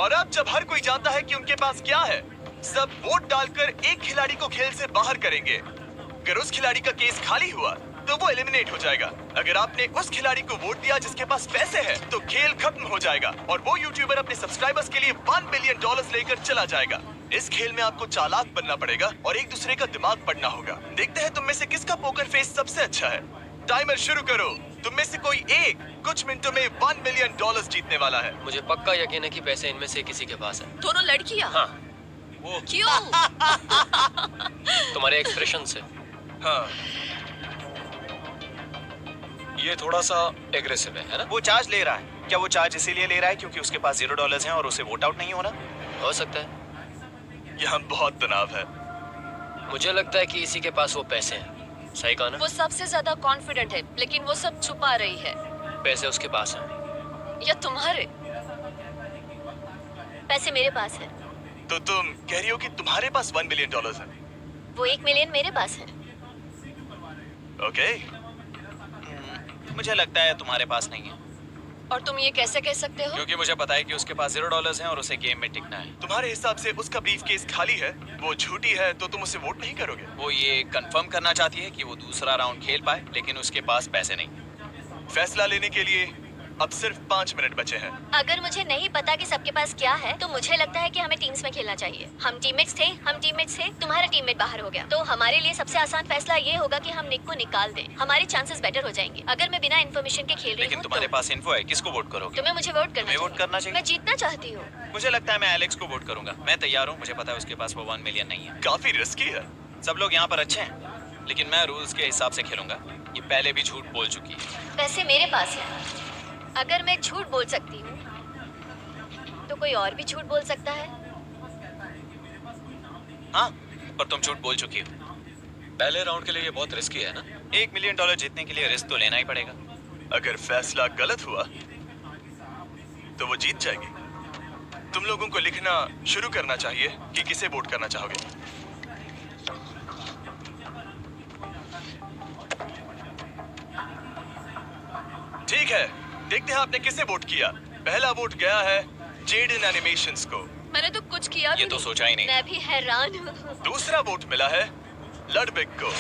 Speaker 1: और अब जब हर कोई जानता है कि उनके पास क्या है, सब वोट डालकर एक खिलाड़ी को खेल से बाहर करेंगे। अगर उस खिलाड़ी का केस खाली हुआ तो वो एलिमिनेट हो जाएगा। अगर आपने उस खिलाड़ी को वोट दिया जिसके पास पैसे हैं, तो खेल खत्म हो जाएगा और वो यूट्यूबर अपने सब्सक्राइबर्स के लिए $1 बिलियन लेकर चला जाएगा। इस खेल में आपको चालाक बनना पड़ेगा और एक दूसरे का दिमाग पढ़ना होगा। देखते हैं तुम में से किसका पोकर फेस सबसे अच्छा है। टाइमर शुरू करो। तुम में से कोई एक कुछ मिनटों में $1 मिलियन जीतने वाला है।
Speaker 6: मुझे पक्का यकीन है कि पैसे इनमें से किसी के पास है।
Speaker 7: दोनों लड़कियां?
Speaker 6: हाँ।
Speaker 7: क्यों?
Speaker 6: तुम्हारे एक्सप्रेशन से।
Speaker 1: हाँ,
Speaker 9: ये थोड़ा सा एग्रेसिव है ना?
Speaker 8: वो चार्ज ले रहा है। क्या वो चार्ज इसीलिए ले रहा है क्योंकि उसके पास $0 है और उसे वोट आउट नहीं होना?
Speaker 6: हो सकता है।
Speaker 1: यहाँ बहुत तनाव है।
Speaker 6: मुझे लगता है कि इसी के पास वो पैसे हैं। सही कहा ना?
Speaker 7: वो सबसे ज्यादा कॉन्फिडेंट है, लेकिन वो सब छुपा रही है।
Speaker 6: पैसे उसके पास हैं।
Speaker 7: या तुम्हारे?
Speaker 5: पैसे मेरे पास है।
Speaker 1: तो तुम कह रही हो कि तुम्हारे पास $1 बिलियन है?
Speaker 5: वो 1 मिलियन मेरे पास है।
Speaker 1: ओके।
Speaker 8: मुझे लगता है तुम्हारे पास नहीं है,
Speaker 7: और तुम ये कैसे कह सकते हो?
Speaker 8: क्योंकि मुझे पता है कि उसके पास $0 है और उसे गेम में टिकना है।
Speaker 1: तुम्हारे हिसाब से उसका ब्रीफ केस खाली है, वो झूठी है, तो तुम उसे वोट नहीं करोगे?
Speaker 8: वो ये कंफर्म करना चाहती है कि वो दूसरा राउंड खेल पाए, लेकिन उसके पास पैसे नहीं।
Speaker 1: फैसला लेने के लिए अब सिर्फ 5 मिनट बचे हैं।
Speaker 5: अगर मुझे नहीं पता कि सबके पास क्या है, तो मुझे लगता है कि हमें टीम्स में खेलना चाहिए। हम टीममेट्स थे, तुम्हारा टीममेट बाहर हो गया, तो हमारे लिए सबसे आसान फैसला ये होगा कि हम निक को निकाल दें। हमारे चांसेस बेटर हो जाएंगे। अगर मैं बिना इन्फॉर्मेशन के खेल रही
Speaker 8: लेकिन
Speaker 5: हूँ,
Speaker 8: तुम्हारे
Speaker 5: तो
Speaker 8: पास इन्फो है, किसको वोट करोगे?
Speaker 5: तुम्हें मुझे वोट करना
Speaker 8: तुम्हें वोट करना चाहिए।
Speaker 5: मैं जीतना चाहती हूँ।
Speaker 8: मुझे लगता है मैं एलेक्स को वोट करूंगा। मैं तैयार हूँ। मुझे पता है उसके पास वो 1 मिलियन नहीं है।
Speaker 1: काफी रिस्की है।
Speaker 8: सब लोग यहाँ पर अच्छे हैं, लेकिन मैं रूल्स के हिसाब से खेलूंगा। ये पहले भी झूठ बोल चुकी है।
Speaker 5: पैसे मेरे पास है। अगर मैं झूठ बोल सकती हूँ, तो कोई और भी झूठ बोल सकता है।
Speaker 8: हाँ, पर तुम झूठ बोल चुकी हो।
Speaker 9: पहले राउंड के लिए ये बहुत रिस्की है ना?
Speaker 8: $1 मिलियन जीतने के लिए रिस्क तो लेना ही पड़ेगा।
Speaker 1: अगर फैसला गलत हुआ, तो वो जीत जाएगी। तुम लोगों को लिखना शुरू करना चाहिए कि किसे वोट करना चाहोगे। ठीक है, देखते हैं आपने किसे वोट किया। पहला वोट गया है जेडन एनिमेशंस को।
Speaker 7: मैंने तो कुछ किया भी
Speaker 8: ये तो
Speaker 7: नहीं।
Speaker 8: सोचा ही नहीं।
Speaker 5: मैं भी हैरान हूँ।
Speaker 1: दूसरा वोट मिला है लडबिक को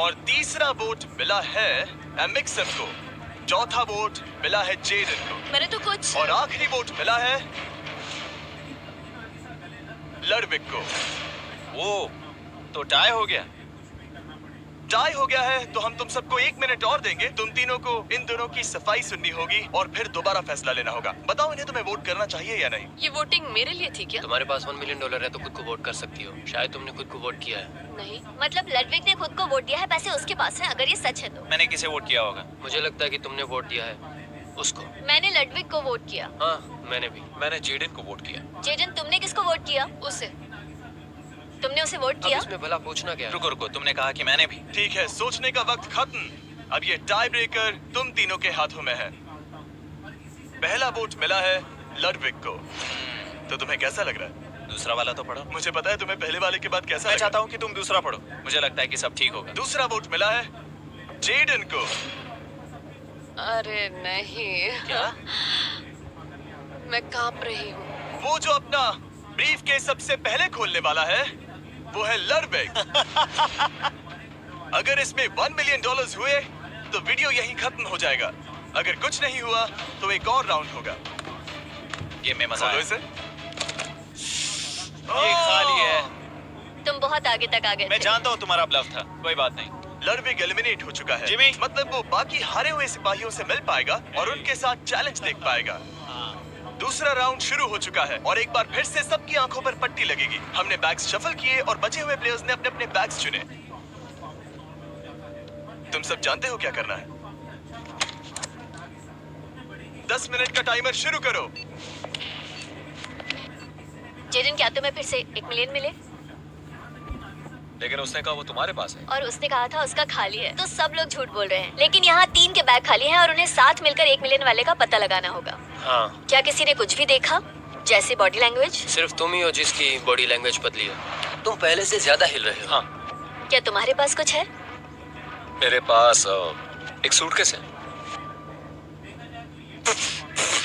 Speaker 1: और तीसरा वोट मिला है एमिक्सन को। चौथा वोट मिला है जेडन को
Speaker 7: मैंने तो कुछ।
Speaker 1: और आखिरी वोट मिला है लडबिक को।
Speaker 8: वो तो टाई हो गया।
Speaker 1: टाई हो गया है, तो हम तुम सबको 1 मिनट और देंगे। तुम तीनों को इन दोनों की सफाई सुननी होगी और फिर दोबारा फैसला लेना होगा। बताओ इन्हें तुम्हें वोट करना चाहिए या नहीं।
Speaker 7: ये वोटिंग मेरे लिए थी क्या?
Speaker 6: तुम्हारे पास $1 मिलियन है तो खुद को वोट कर सकती हो। शायद तुमने खुद को वोट किया है।
Speaker 7: नहीं।
Speaker 5: मतलब लडविक ने खुद को वोट दिया है, पैसे उसके पास हैं। अगर ये सच है तो
Speaker 8: मैंने किसे वोट किया होगा?
Speaker 6: मुझे लगता है कि तुमने वोट दिया है उसको।
Speaker 5: मैंने लडविक को वोट किया।
Speaker 6: हाँ, मैंने भी।
Speaker 9: मैंने जेडन को वोट किया।
Speaker 5: जेडन, तुमने किसको वोट किया?
Speaker 7: उसे।
Speaker 5: तुमने उसे वोट
Speaker 6: अब
Speaker 5: किया?
Speaker 6: इसमें भला पूछना क्या है?
Speaker 8: रुको रुको, तुमने कहा कि मैंने भी।
Speaker 1: ठीक है, सोचने का वक्त खत्म। अब ये टाई ब्रेकर तुम तीनों के हाथों में है। पहला वोट मिला है लडविक को। तो तुम्हें कैसा लग रहा है?
Speaker 8: दूसरा वाला तो पढ़ो।
Speaker 1: मुझे पता है तुम्हें पहले वाले के बाद कैसा
Speaker 8: मैं
Speaker 1: लगा।
Speaker 8: चाहता हूँ कि तुम दूसरा पढ़ो। मुझे लगता है कि सब ठीक होगा।
Speaker 1: दूसरा वोट मिला है जेडन को।
Speaker 7: अरे नहीं।
Speaker 8: क्या?
Speaker 7: मैं कांप रही हूँ।
Speaker 1: वो जो अपना ब्रीफ केस सबसे पहले खोलने वाला है, वो है लडविक। अगर इसमें $1 मिलियन हुए, तो वीडियो यहीं खत्म हो जाएगा। अगर कुछ नहीं हुआ, तो एक और राउंड होगा।
Speaker 8: ये में मजा
Speaker 1: खोलो
Speaker 8: आया।
Speaker 1: इसे।
Speaker 8: ये खाली है।
Speaker 5: तुम बहुत आगे तक आ गए
Speaker 8: मैं
Speaker 5: थे।
Speaker 8: जानता हूँ तुम्हारा ब्लफ था, कोई बात नहीं।
Speaker 1: लडविक एलिमिनेट हो चुका है।
Speaker 8: जिमी।
Speaker 1: मतलब वो बाकी हारे हुए सिपाहियों से मिल पाएगा और उनके साथ चैलेंज देख पाएगा। दूसरा राउंड शुरू हो चुका है और एक बार फिर से सबकी आंखों पर पट्टी लगेगी। हमने बैग्स शफल किए और बचे हुए प्लेयर्स ने अपने अपने बैग्स चुने। तुम सब जानते हो क्या करना है। 10 मिनट का टाइमर शुरू करो।
Speaker 5: जेडन, क्या तुम्हें फिर से 1 मिलियन मिले?
Speaker 9: लेकिन उसने कहा वो तुम्हारे पास है।
Speaker 5: और उसने कहा था उसका खाली है। तो सब लोग झूठ बोल रहे हैं। लेकिन यहाँ 3 के बैग खाली हैं और उन्हें साथ मिलकर 1 मिलियन वाले का पता लगाना होगा।
Speaker 6: हाँ।
Speaker 5: क्या किसी ने कुछ भी देखा, जैसे बॉडी लैंग्वेज?
Speaker 6: सिर्फ तुम ही हो जिसकी बॉडी लैंग्वेज बदली है। तुम पहले से ज्यादा हिल रहे हो।
Speaker 9: हाँ,
Speaker 5: क्या तुम्हारे पास कुछ है?
Speaker 9: मेरे पास एक सूटकेस है।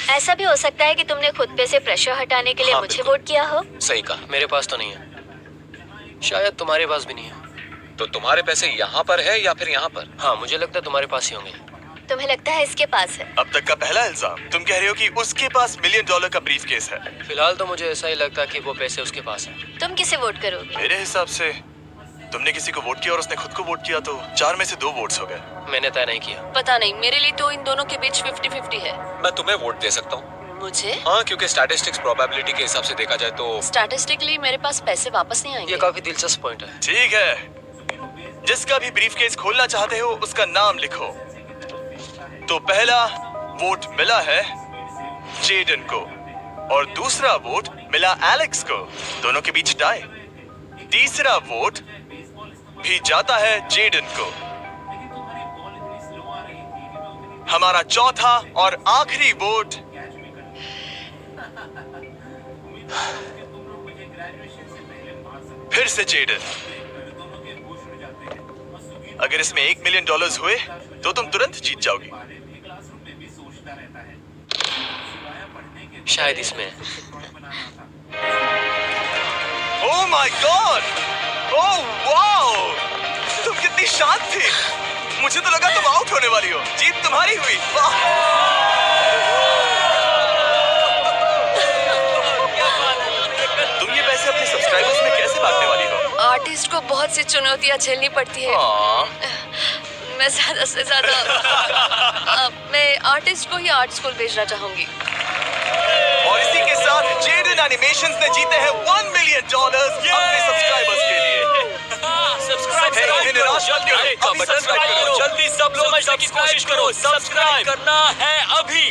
Speaker 5: ऐसा भी हो सकता है कि तुमने खुद पे से प्रेशर हटाने के लिए
Speaker 9: हाँ,
Speaker 5: मुझे
Speaker 9: बिल्कुल।
Speaker 5: वोट किया हो।
Speaker 9: सही कहा।
Speaker 6: मेरे पास तो नहीं है। शायद तुम्हारे पास भी नहीं है।
Speaker 9: तो तुम्हारे पैसे यहाँ पर है या फिर यहाँ पर?
Speaker 2: हाँ, मुझे लगता है तुम्हारे पास ही होंगे।
Speaker 5: तुम्हें लगता है इसके पास है?
Speaker 1: अब तक का पहला इल्जाम। तुम कह रहे हो कि उसके पास $1 मिलियन का ब्रीफ केस है।
Speaker 2: फिलहाल तो मुझे ऐसा ही लगता है कि वो पैसे उसके पास हैं।
Speaker 5: तुम किसे वोट करोगे?
Speaker 1: मेरे हिसाब से तुमने किसी को वोट किया और उसने खुद को वोट किया, तो 4 में से 2 वोट्स हो गए।
Speaker 2: मैंने तय नहीं किया।
Speaker 7: पता नहीं, मेरे लिए तो इन दोनों के बीच 50-50 है।
Speaker 9: मैं तुम्हें वोट दे सकता हूँ।
Speaker 7: मुझे?
Speaker 9: हाँ, क्योंकि स्टैटिस्टिक्स प्रोबेबिलिटी के हिसाब से देखा जाए तो
Speaker 7: स्टैटिस्टिकली मेरे पास पैसे वापस नहीं आएंगे।
Speaker 2: ये काफी दिलचस्प पॉइंट है।
Speaker 1: ठीक है, जिसका भी ब्रीफ केस खोलना चाहते हो उसका नाम लिखो। तो पहला वोट मिला है जेडन को और दूसरा वोट मिला एलेक्स को। दोनों के बीच टाई। तीसरा वोट भी जाता है जेडन को। हमारा चौथा और आखिरी वोट फिर से जेडन। अगर इसमें $1 मिलियन हुए तो तुम तुरंत जीत जाओगी।
Speaker 2: शायद इसमें।
Speaker 1: Oh my God! Oh wow! तुम कितनी शांत थी। मुझे तो लगा तुम आउट होने वाली हो। जीत तुम्हारी हुई। वाह! तुम ये पैसे अपने सब्सक्राइबर्स में कैसे बांटने वाली हो?
Speaker 7: आर्टिस्ट को बहुत सी चुनौतियां झेलनी पड़ती है। मैं ज्यादा से ज्यादा मैं आर्टिस्ट को ही आर्ट स्कूल भेजना चाहूंगी।
Speaker 1: और इसी के साथ जेडन एनिमेशंस ने जीते हैं $1 मिलियन अपने सब्सक्राइबर्स के लिए।
Speaker 2: सब्सक्राइब
Speaker 1: करो,
Speaker 2: जल्दी
Speaker 1: अभी
Speaker 2: बटन
Speaker 1: सब्सक्राइब करो।
Speaker 2: जल्दी सब लोग समझने की कोशिश करो। सब्सक्राइब करना है अभी।